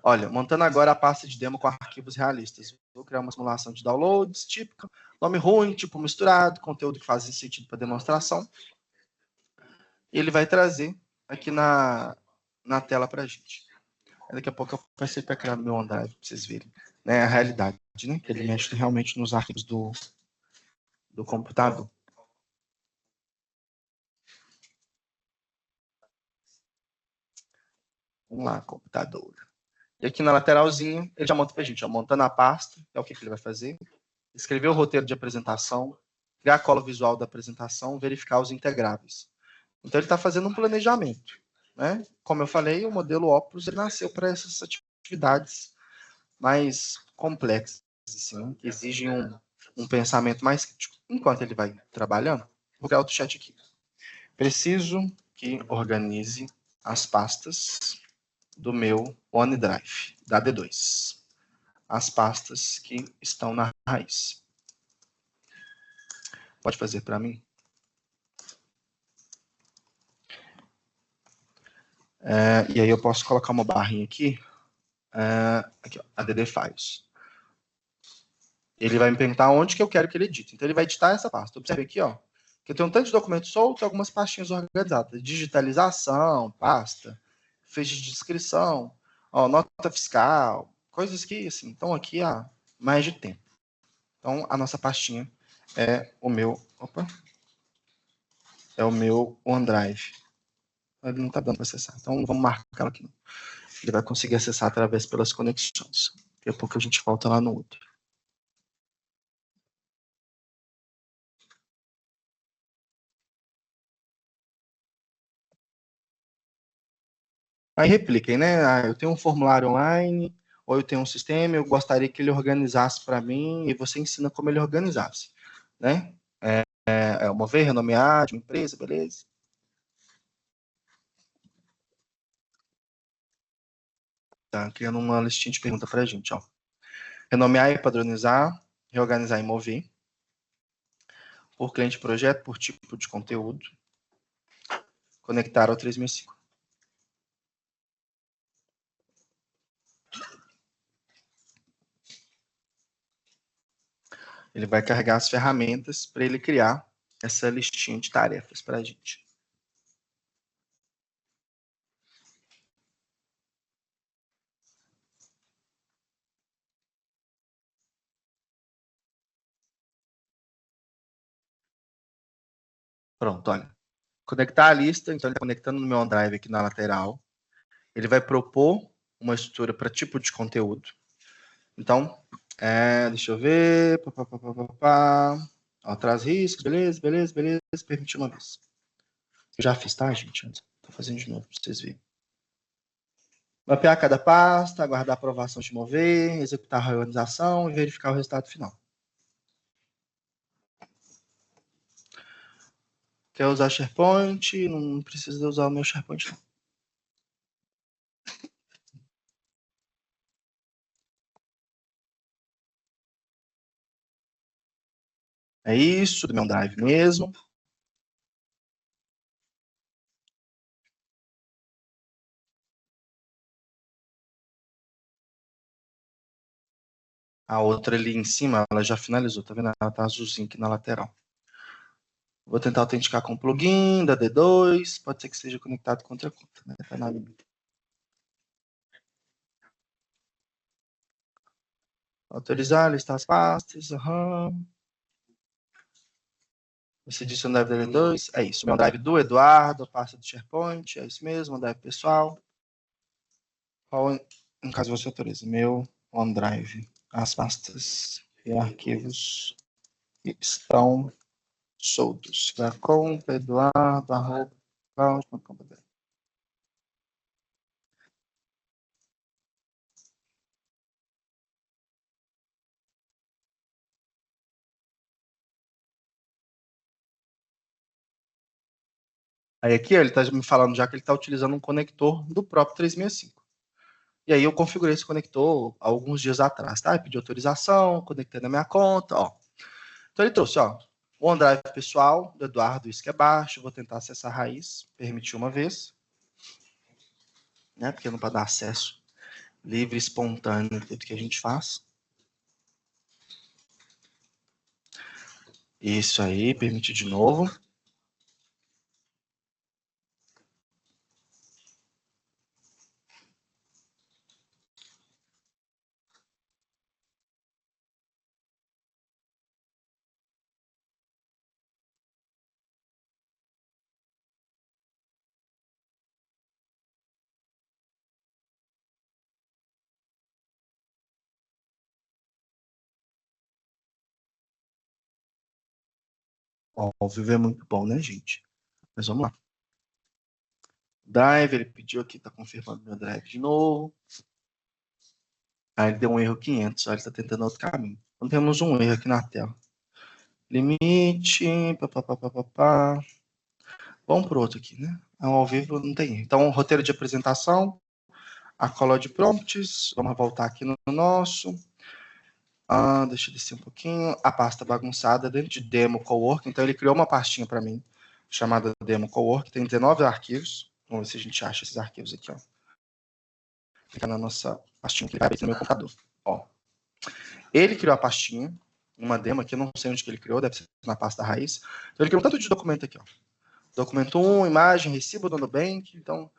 Olha, montando agora a pasta de demo com arquivos realistas. Vou criar uma simulação de downloads típica, nome ruim, tipo misturado, conteúdo que faz sentido para demonstração. Ele vai trazer aqui na tela para a gente. Daqui a pouco eu vou sair para criar no meu OneDrive, para vocês verem, né, a realidade, né, que ele mexe realmente nos arquivos do computador. Vamos lá, computador. E aqui na lateralzinha, ele já monta para a gente, ó, montando a pasta, é o que ele vai fazer. Escrever o roteiro de apresentação, criar a cola visual da apresentação, verificar os integráveis. Então, ele está fazendo um planejamento, né? Como eu falei, o modelo Opus ele nasceu para essas atividades mais complexas, assim, que exigem um pensamento mais crítico. Enquanto ele vai trabalhando, vou criar outro chat aqui. Preciso que organize as pastas do meu OneDrive, da D2. As pastas que estão na raiz. Pode fazer para mim? E aí eu posso colocar uma barrinha aqui, aqui ó, add files. Ele vai me perguntar onde que eu quero que ele edite. Então ele vai editar essa pasta. Observe aqui, ó, que eu tenho um tanto de documentos soltos e algumas pastinhas organizadas. Digitalização, pasta, fecha de descrição, ó, nota fiscal, coisas que, assim, estão aqui há mais de tempo. Então, a nossa pastinha é o meu OneDrive. Ele não está dando para acessar, então vamos marcar ela aqui. Ele vai conseguir acessar através pelas conexões. Daqui a pouco a gente volta lá no outro. Aí repliquem, né? Eu tenho um formulário online, ou eu tenho um sistema, eu gostaria que ele organizasse para mim, e você ensina como ele organizasse, né? Mover, renomear de uma empresa, beleza? Tá criando uma listinha de perguntas para a gente, ó. Renomear e padronizar, reorganizar e mover, por cliente projeto, por tipo de conteúdo, conectar ao 365. Ele vai carregar as ferramentas para ele criar essa listinha de tarefas para a gente. Pronto, olha. Conectar a lista, então ele está conectando no meu OneDrive aqui na lateral. Ele vai propor uma estrutura para tipo de conteúdo. Então, deixa eu ver. Ó, traz riscos, beleza, beleza, beleza. Permitir uma vez. Eu já fiz, tá, gente? Estou fazendo de novo para vocês verem. Mapear cada pasta, aguardar a aprovação de mover, executar a reorganização e verificar o resultado final. Quer usar SharePoint? Não precisa usar o meu SharePoint, não. É isso, do meu Drive mesmo. A outra ali em cima, ela já finalizou, tá vendo? Ela tá azulzinha aqui na lateral. Vou tentar autenticar com o plugin da D2, pode ser que esteja conectado com outra conta, né? Tá na minha. Autorizar, listar as pastas, Você disse o drive da D2, é isso. Meu drive do Eduardo, a pasta do SharePoint, é isso mesmo, drive pessoal. Qual, no caso, você autoriza? Meu OneDrive. As pastas e arquivos estão soltos. Da conta, Eduardo, @cloud.com.br. Aí aqui, ó, ele está me falando já que ele está utilizando um conector do próprio 365. E aí eu configurei esse conector alguns dias atrás, tá? Eu pedi autorização, conectei na minha conta, ó. Então ele trouxe, ó, o OneDrive pessoal do Eduardo, isso que é baixo, vou tentar acessar a raiz, permitir uma vez, né? Porque não para dar acesso livre, espontâneo, tudo que a gente faz. Isso aí, permite de novo. Ó, ao vivo é muito bom, né, gente? Mas vamos lá. Drive, ele pediu aqui, tá confirmando meu drive de novo. Aí ele deu um erro 500, ó, ele tá tentando outro caminho. Então temos um erro aqui na tela. Limite, papapá. Vamos pro outro aqui, né? Ao vivo não tem erro. Então, roteiro de apresentação, a cola de prompts, vamos voltar aqui no nosso. Deixa eu descer um pouquinho. A pasta bagunçada dentro de Demo Cowork. Então, ele criou uma pastinha para mim, chamada Demo Cowork. Tem 19 arquivos. Vamos ver se a gente acha esses arquivos aqui, ó. Fica na nossa pastinha que ele vai abrir no meu computador. Ó. Ele criou a pastinha, uma demo aqui, eu não sei onde que ele criou, deve ser na pasta raiz. Então, ele criou um tanto de documento aqui, ó. Documento 1, imagem, recibo do Nubank. Então,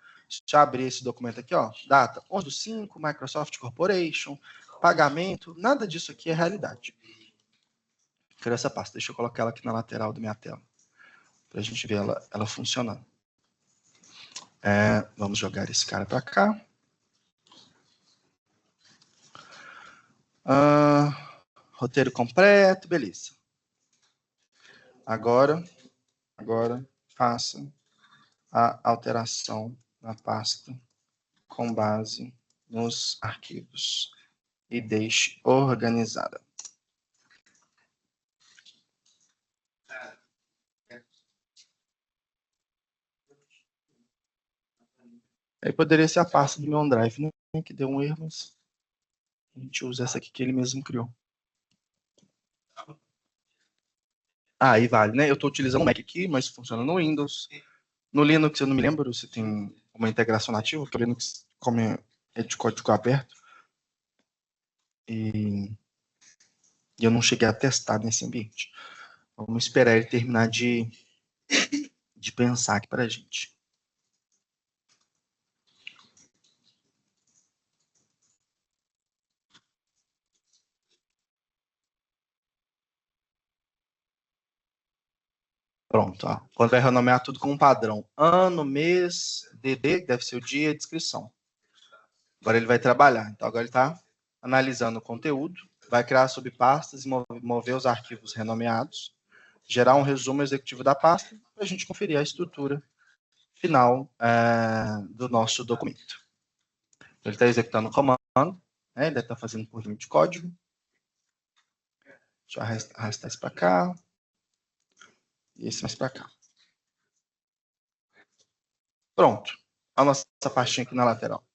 já abri esse documento aqui, ó. Data 11/5, Microsoft Corporation, pagamento. Nada disso aqui é realidade. Criou essa pasta. Deixa eu colocar ela aqui na lateral da minha tela, para a gente ver ela funcionando. Vamos jogar esse cara para cá. Roteiro completo, beleza. Agora faça a alteração na pasta com base nos arquivos e deixe organizada. Aí poderia ser a pasta do meu OneDrive, né? Que deu um erro, mas a gente usa essa aqui que ele mesmo criou. Aí vale, né? Eu estou utilizando o Mac aqui, mas funciona no Windows. No Linux eu não me lembro se tem uma integração nativa, porque o Linux como é de código aberto. E eu não cheguei a testar nesse ambiente. Vamos esperar ele terminar de pensar aqui pra gente. Pronto, ó. Quando vai renomear tudo com um padrão. Ano, mês, DD, que deve ser o dia, e descrição. Agora ele vai trabalhar. Então agora ele está analisando o conteúdo, vai criar subpastas e mover os arquivos renomeados, gerar um resumo executivo da pasta para a gente conferir a estrutura final do nosso documento. Ele está executando o comando, né? Ele está fazendo por linha de código. Deixa eu arrastar isso para cá. E esse mais para cá. Pronto. A nossa pastinha aqui na lateral.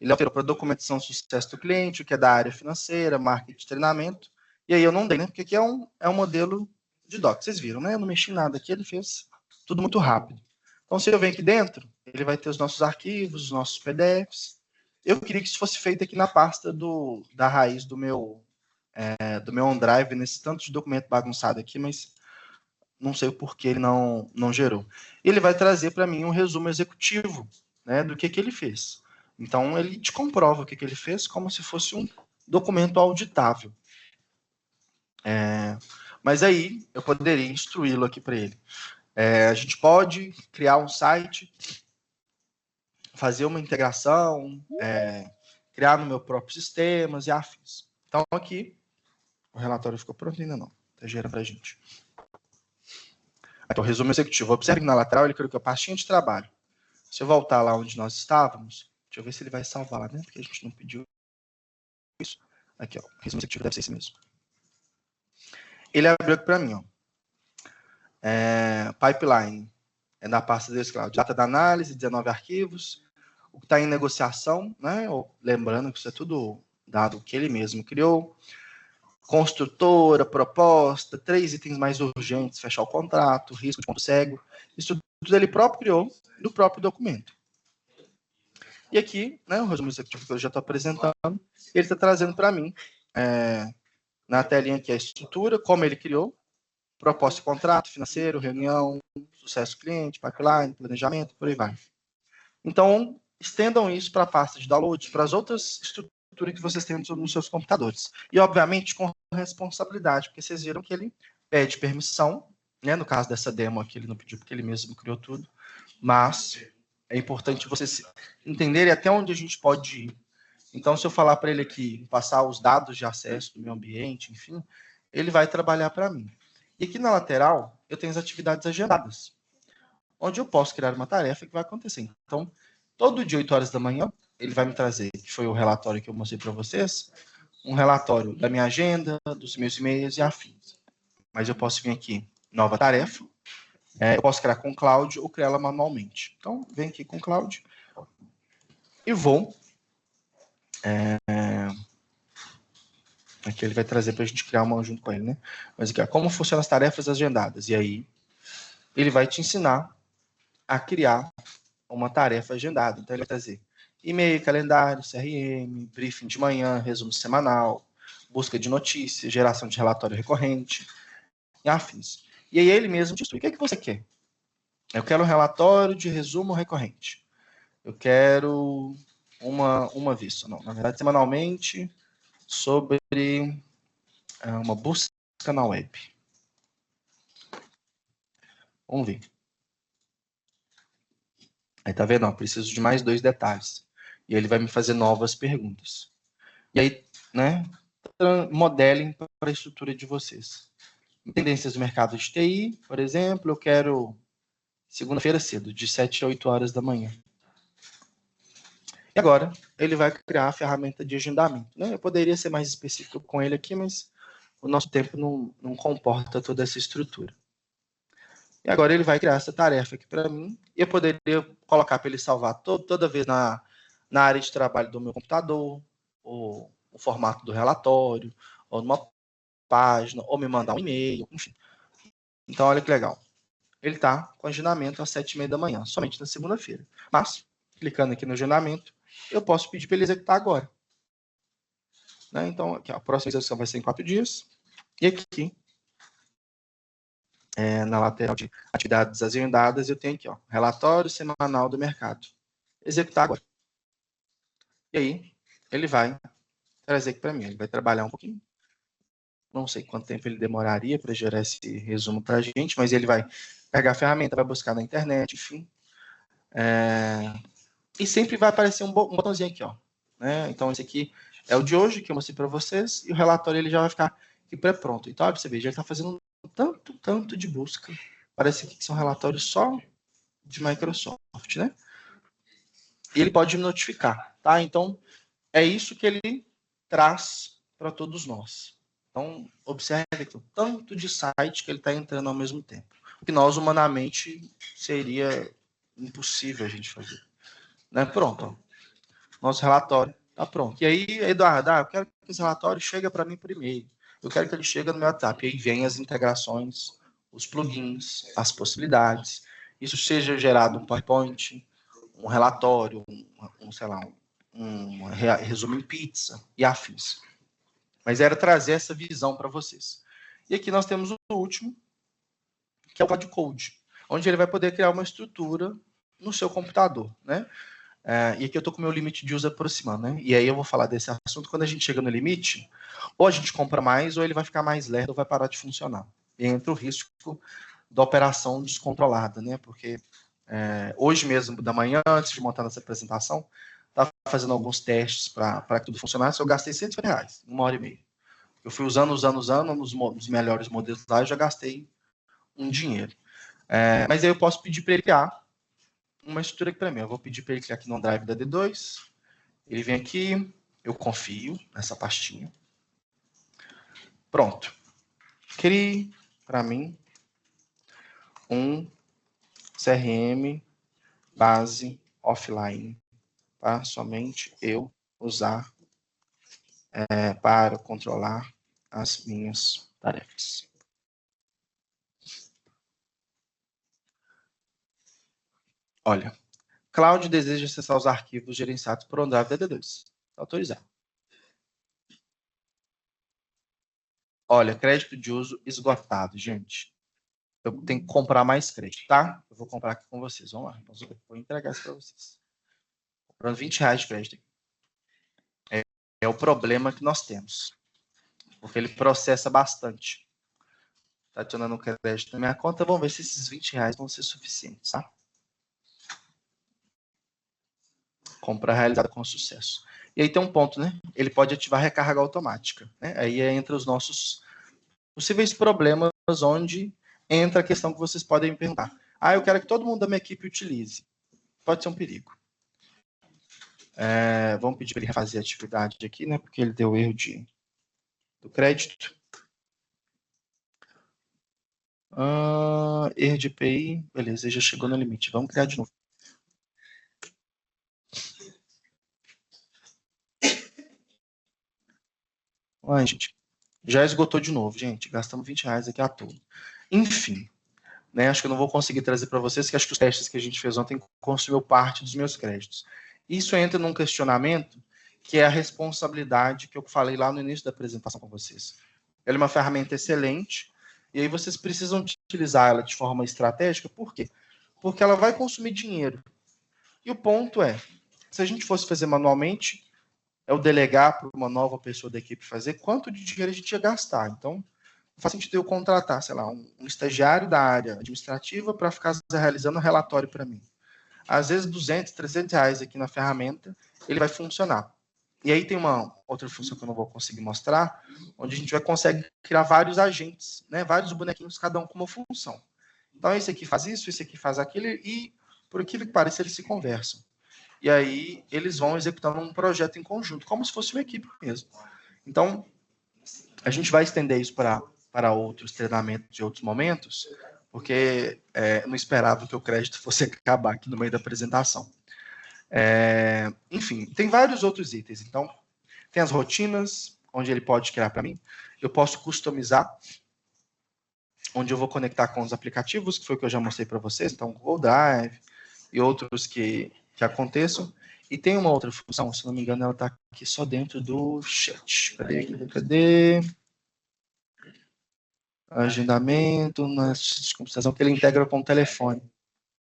Ele alterou para documentação sucesso do cliente, o que é da área financeira, marketing de treinamento. E aí eu não dei, né? Porque aqui é um modelo de doc. Vocês viram, né? Eu não mexi em nada aqui, ele fez tudo muito rápido. Então, se eu venho aqui dentro, ele vai ter os nossos arquivos, os nossos PDFs. Eu queria que isso fosse feito aqui na pasta da raiz do meu OneDrive, nesse tanto de documento bagunçado aqui, mas não sei o porquê ele não gerou. Ele vai trazer para mim um resumo executivo, né, do que ele fez. Então, ele te comprova o que ele fez como se fosse um documento auditável. Mas aí, eu poderia instruí-lo aqui para ele. A gente pode criar um site, fazer uma integração, criar no meu próprio sistema e afins. Então, aqui, o relatório ficou pronto ainda não. Está gerando para a gente. Aqui, o resumo executivo. Observe que na lateral ele colocou a pastinha de trabalho. Se eu voltar lá onde nós estávamos, deixa eu ver se ele vai salvar, né? Porque a gente não pediu isso. Aqui, ó. O resumo executivo deve ser esse mesmo. Ele abriu aqui para mim, ó. Pipeline. É da pasta do Cloud. Data da análise, 19 arquivos. O que está em negociação, né? Lembrando que isso é tudo dado que ele mesmo criou. Construtora, proposta, 3 itens mais urgentes, fechar o contrato, risco de ponto cego. Isso tudo ele próprio criou do próprio documento. E aqui, né, o resumo executivo que eu já estou apresentando, ele está trazendo para mim, na telinha aqui, a estrutura, como ele criou, proposta de contrato, financeiro, reunião, sucesso cliente, pipeline, planejamento, por aí vai. Então, estendam isso para a pasta de downloads, para as outras estruturas que vocês têm nos seus computadores. E, obviamente, com responsabilidade, porque vocês viram que ele pede permissão, né? No caso dessa demo aqui, ele não pediu porque ele mesmo criou tudo, mas é importante vocês entenderem até onde a gente pode ir. Então, se eu falar para ele aqui, passar os dados de acesso do meu ambiente, enfim, ele vai trabalhar para mim. E aqui na lateral, eu tenho as atividades agendadas, onde eu posso criar uma tarefa que vai acontecer. Então, todo dia, 8 horas da manhã, ele vai me trazer, que foi o relatório que eu mostrei para vocês, um relatório da minha agenda, dos meus e-mails e afins. Mas eu posso vir aqui, nova tarefa, eu posso criar com Cloud ou criá-la manualmente. Então, vem aqui com Cloud e vou... Aqui ele vai trazer para a gente criar uma junto com ele, né? Mas aqui, como funcionam as tarefas agendadas. E aí, ele vai te ensinar a criar uma tarefa agendada. Então, ele vai trazer e-mail, calendário, CRM, briefing de manhã, resumo semanal, busca de notícias, geração de relatório recorrente e afins. E aí ele mesmo diz, o que é que você quer? Eu quero um relatório de resumo recorrente. Eu quero uma vista. Não, na verdade, semanalmente, sobre uma busca na web. Vamos ver. Aí tá vendo? Ó, preciso de mais 2 detalhes. E ele vai me fazer novas perguntas. E aí, né, modelem para a estrutura de vocês. Tendências do mercado de TI, por exemplo, eu quero segunda-feira cedo, de 7 a 8 horas da manhã. E agora, ele vai criar a ferramenta de agendamento. Né? Eu poderia ser mais específico com ele aqui, mas o nosso tempo não comporta toda essa estrutura. E agora ele vai criar essa tarefa aqui para mim. E eu poderia colocar para ele salvar toda vez na área de trabalho do meu computador, ou o formato do relatório, ou numa página, ou me mandar um e-mail, enfim. Então, olha que legal. Ele está com agendamento às 7h30 da manhã, somente na segunda-feira. Mas, clicando aqui no agendamento, eu posso pedir para ele executar agora. Né? Então, aqui, ó, a próxima execução vai ser em 4 dias. E aqui, na lateral de atividades agendadas, eu tenho aqui, ó, relatório semanal do mercado. Executar agora. E aí, ele vai trazer aqui para mim. Ele vai trabalhar um pouquinho. Não sei quanto tempo ele demoraria para gerar esse resumo para a gente, mas ele vai pegar a ferramenta, vai buscar na internet, enfim. E sempre vai aparecer um botãozinho aqui, ó. Né? Então, esse aqui é o de hoje, que eu mostrei para vocês, e o relatório ele já vai ficar aqui pré-pronto. Então, olha para você ver, já está fazendo tanto de busca. Parece que são relatórios só de Microsoft, né? E ele pode me notificar, tá? Então, é isso que ele traz para todos nós. Então, observe aqui o tanto de site que ele está entrando ao mesmo tempo. O que nós, humanamente, seria impossível a gente fazer. Né? Pronto, ó. Nosso relatório está pronto. E aí, Eduardo, eu quero que esse relatório chegue para mim por e-mail. Eu quero que ele chegue no meu WhatsApp. E aí vem as integrações, os plugins, as possibilidades. Isso seja gerado um PowerPoint, um relatório, sei lá, um resumo em pizza e afins. Mas era trazer essa visão para vocês. E aqui nós temos o último, que é o Code, onde ele vai poder criar uma estrutura no seu computador, né? E aqui eu estou com o meu limite de uso aproximando, né? E aí eu vou falar desse assunto. Quando a gente chega no limite, ou a gente compra mais, ou ele vai ficar mais lerdo, ou vai parar de funcionar. E entra o risco da operação descontrolada, né? Porque hoje mesmo, da manhã, antes de montar essa apresentação, estava fazendo alguns testes para que tudo funcionasse. Eu gastei R$150, 1h30. Eu fui usando, nos melhores modelos lá, eu já gastei um dinheiro. Mas aí eu posso pedir para ele criar uma estrutura aqui para mim. Eu vou pedir para ele criar aqui no drive da D2. Ele vem aqui, eu confio nessa pastinha. Pronto. Crie para mim um CRM base offline para somente eu usar para controlar as minhas tarefas. Olha, Cláudio deseja acessar os arquivos gerenciados por OneDrive DD2. Autorizar. Olha, crédito de uso esgotado, gente. Eu tenho que comprar mais crédito, tá? Eu vou comprar aqui com vocês. Vamos lá. Vou entregar isso para vocês. Comprando R$20 de crédito. É o problema que nós temos. Porque ele processa bastante. Tá adicionando crédito na minha conta. Vamos ver se esses R$20 vão ser suficientes, tá? Compra realizada com sucesso. E aí tem um ponto, né? Ele pode ativar recarga automática. Né? Aí é entre os nossos possíveis problemas, onde entra a questão que vocês podem me perguntar. Eu quero que todo mundo da minha equipe utilize. Pode ser um perigo. Vamos pedir para ele refazer a atividade aqui, né? Porque ele deu erro do crédito. Erro de API. Beleza, já chegou no limite. Vamos criar de novo. Gente, já esgotou de novo, gente. Gastamos R$20 aqui à toa. Enfim, né? Acho que eu não vou conseguir trazer para vocês, que acho que os testes que a gente fez ontem consumiu parte dos meus créditos. Isso entra num questionamento que é a responsabilidade que eu falei lá no início da apresentação com vocês. Ela é uma ferramenta excelente, e aí vocês precisam utilizar ela de forma estratégica. Por quê? Porque ela vai consumir dinheiro. E o ponto é, se a gente fosse fazer manualmente, o delegar para uma nova pessoa da equipe fazer, quanto de dinheiro a gente ia gastar. Então, não faz sentido eu contratar, sei lá, um estagiário da área administrativa para ficar realizando um relatório para mim. Às vezes, R$200, R$300 aqui na ferramenta, ele vai funcionar. E aí tem uma outra função que eu não vou conseguir mostrar, onde a gente vai conseguir criar vários agentes, né? Vários bonequinhos, cada um com uma função. Então, esse aqui faz isso, esse aqui faz aquilo, e por aquilo que parece, eles se conversam. E aí, eles vão executando um projeto em conjunto, como se fosse uma equipe mesmo. Então, a gente vai estender isso para outros treinamentos de outros momentos, porque não esperava que o crédito fosse acabar aqui no meio da apresentação. Enfim, tem vários outros itens. Então, tem as rotinas, onde ele pode criar para mim. Eu posso customizar, onde eu vou conectar com os aplicativos, que foi o que eu já mostrei para vocês. Então, Google Drive e outros que aconteçam. E tem uma outra função, se não me engano, ela está aqui só dentro do chat. Cadê? Agendamento, na computação, que ele integra com o telefone.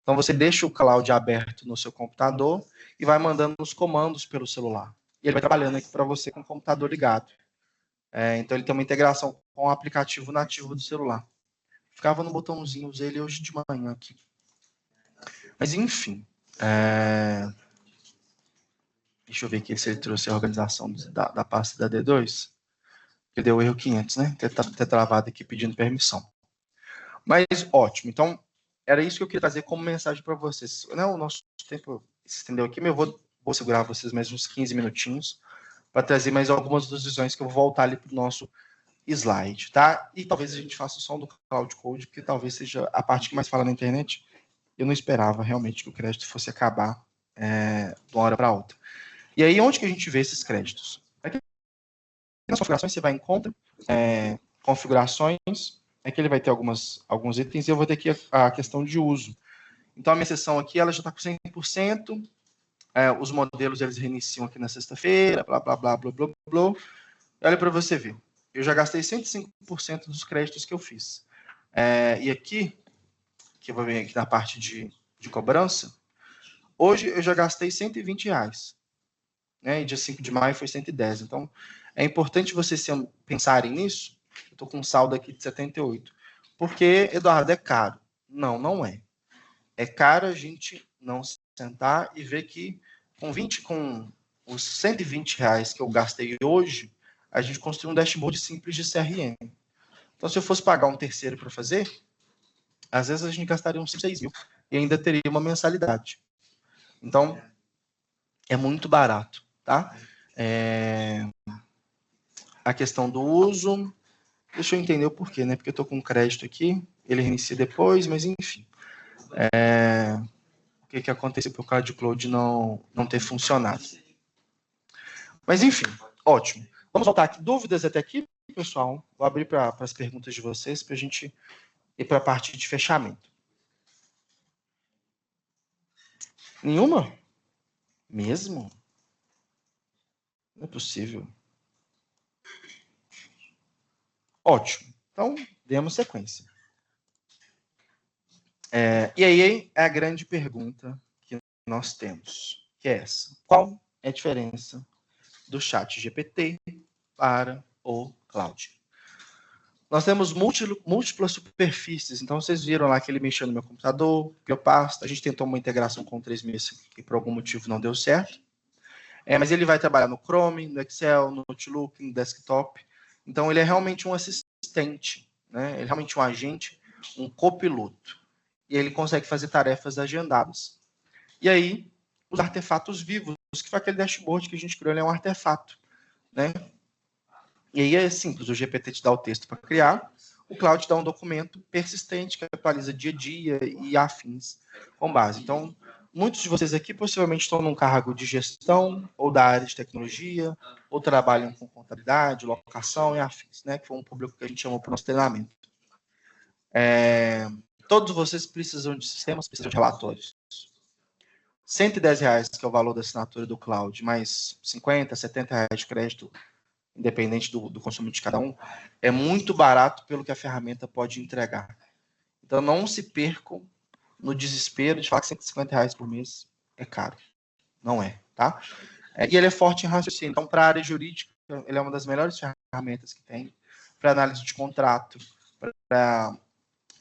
Então, você deixa o cloud aberto no seu computador e vai mandando os comandos pelo celular. E ele vai trabalhando aqui para você com o computador ligado. Então, ele tem uma integração com o aplicativo nativo do celular. Ficava no botãozinho, usei ele hoje de manhã aqui. Mas, enfim. Deixa eu ver aqui se ele trouxe a organização da pasta da D2. Que deu erro 500, né? Ter travado aqui pedindo permissão. Mas, ótimo. Então, era isso que eu queria trazer como mensagem para vocês. Não, o nosso tempo se estendeu aqui, mas eu vou segurar vocês mais uns 15 minutinhos para trazer mais algumas das visões que eu vou voltar ali para o nosso slide, tá? E talvez a gente faça o som do Cloud Code, porque talvez seja a parte que mais fala na internet. Eu não esperava realmente que o crédito fosse acabar de uma hora para outra. E aí, onde que a gente vê esses créditos? Aqui nas configurações, você vai em conta, configurações, que ele vai ter alguns itens, e eu vou ter aqui a questão de uso. Então, a minha sessão aqui, ela já está com 100%, os modelos, eles reiniciam aqui na sexta-feira, blá, blá, blá, blá, blá, blá. Olha para você ver, eu já gastei 105% dos créditos que eu fiz. E aqui, que eu vou ver aqui na parte de cobrança, hoje eu já gastei R$120, né, e dia 5 de maio foi 110. Então, é importante vocês pensarem nisso. Eu estou com um saldo aqui de 78. Porque, Eduardo, é caro? Não, não é. É caro a gente não sentar e ver que com os R$120 que eu gastei hoje, a gente construiu um dashboard simples de CRM. Então, se eu fosse pagar um terceiro para fazer, às vezes a gente gastaria uns 6 mil e ainda teria uma mensalidade. Então, é muito barato, tá? A questão do uso, deixa eu entender o porquê, né? Porque eu estou com crédito aqui, ele reinicia depois, mas enfim. O que aconteceu para o Cloud Cloud não ter funcionado. Mas enfim, ótimo. Vamos voltar aqui. Dúvidas até aqui, pessoal? Vou abrir para as perguntas de vocês, para a gente ir para a parte de fechamento. Nenhuma? Mesmo? Não é possível. Ótimo. Então, demos sequência. E aí é a grande pergunta que nós temos, que é essa. Qual é a diferença do ChatGPT para o Claude? Nós temos múltiplas superfícies, então vocês viram lá que ele mexeu no meu computador, criou pasta, a gente tentou uma integração com o 365 que por algum motivo não deu certo, mas ele vai trabalhar no Chrome, no Excel, no Outlook, no desktop, então ele é realmente um assistente, né? Ele é realmente um agente, um copiloto, e ele consegue fazer tarefas agendadas. E aí, os artefatos vivos, que foi aquele dashboard que a gente criou, ele é um artefato, né? E aí é simples, o GPT te dá o texto para criar, o Cloud te dá um documento persistente que atualiza dia a dia e afins com base. Então, muitos de vocês aqui possivelmente estão num cargo de gestão ou da área de tecnologia, ou trabalham com contabilidade, locação e afins, né? Que foi um público que a gente chamou para o nosso treinamento. Todos vocês precisam de sistemas, precisam de relatórios. R$110, que é o valor da assinatura do Cloud, mais R$50, R$70 de crédito, independente do consumo de cada um, é muito barato pelo que a ferramenta pode entregar. Então, não se percam no desespero de falar que R$150 por mês é caro. Não é, tá? E ele é forte em raciocínio. Então, para a área jurídica, ele é uma das melhores ferramentas que tem para análise de contrato, para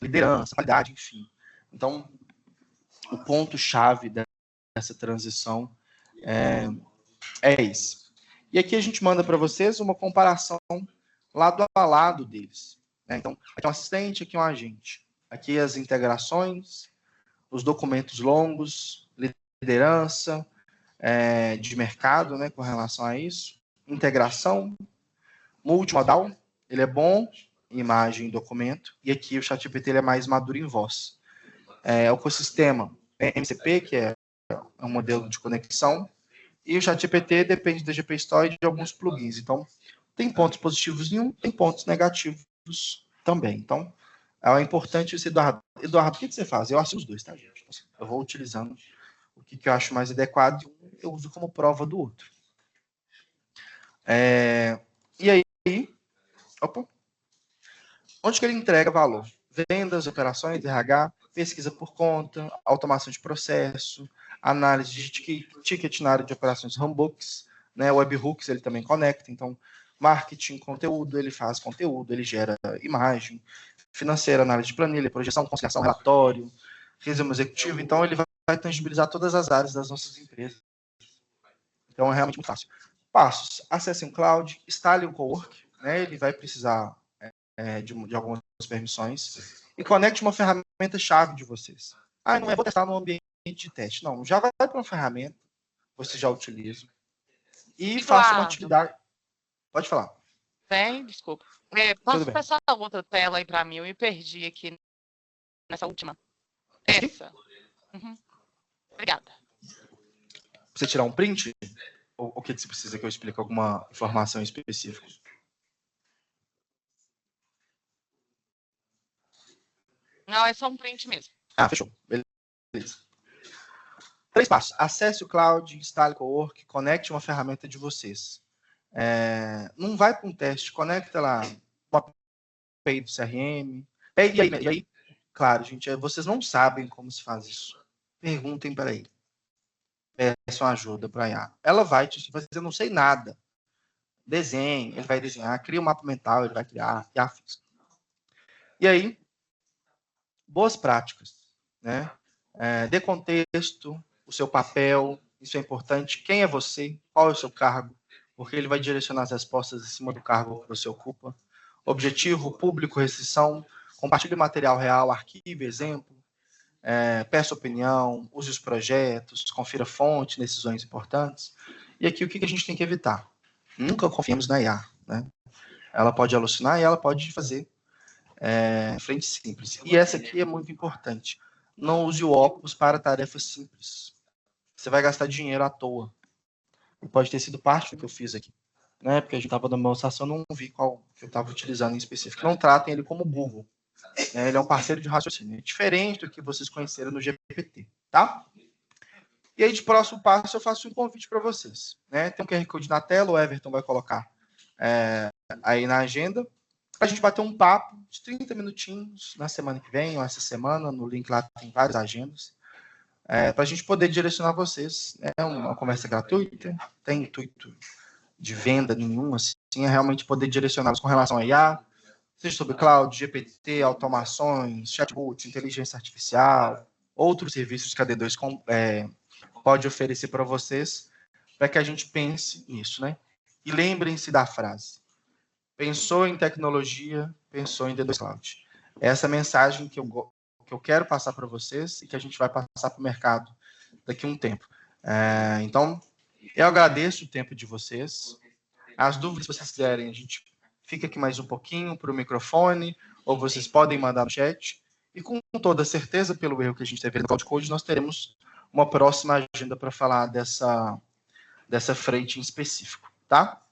liderança, qualidade, enfim. Então, o ponto-chave dessa transição é esse. E aqui a gente manda para vocês uma comparação lado a lado deles. Então, aqui é um assistente, aqui é um agente. Aqui as integrações, os documentos longos, liderança de mercado, né, com relação a isso. Integração, multimodal, ele é bom em imagem e documento. E aqui o ChatGPT ele é mais maduro em voz. O ecossistema MCP, que é um modelo de conexão, e o ChatGPT depende da GP Store e de alguns plugins. Então, tem pontos positivos em um, tem pontos negativos também. Então, é importante esse Eduardo. Eduardo, o que você faz? Eu assino os dois, tá, gente? Eu vou utilizando o que eu acho mais adequado e um eu uso como prova do outro. E aí, onde que ele entrega valor? Vendas, operações, RH, pesquisa por conta, automação de processo, análise de ticket na área de operações Runbooks, né, webhooks ele também conecta, então marketing, conteúdo, ele faz conteúdo, ele gera imagem, financeira, análise de planilha, projeção, conciliação, relatório, resumo executivo, então ele vai tangibilizar todas as áreas das nossas empresas. Então é realmente muito fácil. Passos: acesse um cloud, instale um cowork, né, ele vai precisar de algumas permissões, e conecte uma ferramenta-chave de vocês. Não é, vou testar no ambiente de teste. Não, já vai para uma ferramenta, você já utiliza, e faça uma atividade. Pode falar. Desculpa. Posso passar a outra tela aí para mim? Eu me perdi aqui nessa última. Essa. Uhum. Obrigada. Você tirar um print? Ou o que você precisa que eu explique alguma informação específica? Não, é só um print mesmo. Fechou. Beleza. 3 passos. Acesse o cloud, instale o cowork, conecte uma ferramenta de vocês. Não vai para um teste, conecta lá uma API do CRM. E aí, claro, gente, vocês não sabem como se faz isso. Perguntem para ele. Peçam ajuda para a IA. Ela vai te fazer, não sei nada. Desenhe, ele vai desenhar, cria um mapa mental, ele vai criar, e aí, boas práticas, né? Dê contexto, o seu papel, isso é importante. Quem é você? Qual é o seu cargo? Porque ele vai direcionar as respostas em cima do cargo que você ocupa. Objetivo, público, restrição, compartilhe material real, arquivo, exemplo, peça opinião, use os projetos, confira fonte, decisões importantes. E aqui o que a gente tem que evitar? Nunca confiemos na IA, né? Ela pode alucinar e ela pode fazer frente simples. E essa aqui é muito importante. Não use o óculos para tarefas simples. Você vai gastar dinheiro à toa. E pode ter sido parte do que eu fiz aqui. Né? Porque a gente estava dando uma demonstração, eu não vi qual que eu estava utilizando em específico. Não tratem ele como Google. Ele é um parceiro de raciocínio. É diferente do que vocês conheceram no GPT. Tá? E aí, de próximo passo, eu faço um convite para vocês. Né? Tem um QR Code na tela, o Everton vai colocar aí na agenda. A gente bater um papo de 30 minutinhos na semana que vem, ou essa semana, no link lá tem várias agendas, para a gente poder direcionar vocês. É uma conversa gratuita, tem intuito de venda nenhum, assim, é realmente poder direcioná-los com relação a IA, seja sobre cloud, GPT, automações, chatbot, inteligência artificial, outros serviços que a D2 pode oferecer para vocês, para que a gente pense nisso, né? E lembrem-se da frase: pensou em tecnologia, pensou em D2 Cloud. Essa mensagem que eu quero passar para vocês e que a gente vai passar para o mercado daqui a um tempo. Então, eu agradeço o tempo de vocês. As dúvidas, se vocês quiserem, a gente fica aqui mais um pouquinho para o microfone, ou vocês podem mandar no chat. E com toda certeza, pelo erro que a gente teve no Cloud Code, nós teremos uma próxima agenda para falar dessa frente em específico, tá?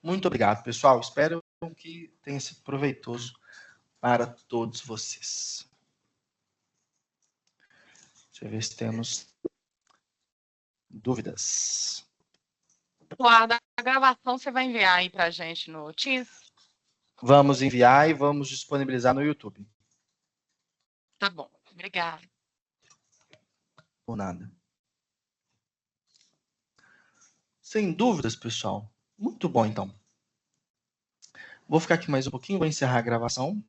Muito obrigado, pessoal. Espero que tenha sido proveitoso para todos vocês. Deixa eu ver se temos dúvidas. Eduardo, a gravação você vai enviar aí para a gente no Teams? Vamos enviar e vamos disponibilizar no YouTube. Tá bom, obrigada. Por nada. Sem dúvidas, pessoal. Muito bom, então. Vou ficar aqui mais um pouquinho, vou encerrar a gravação.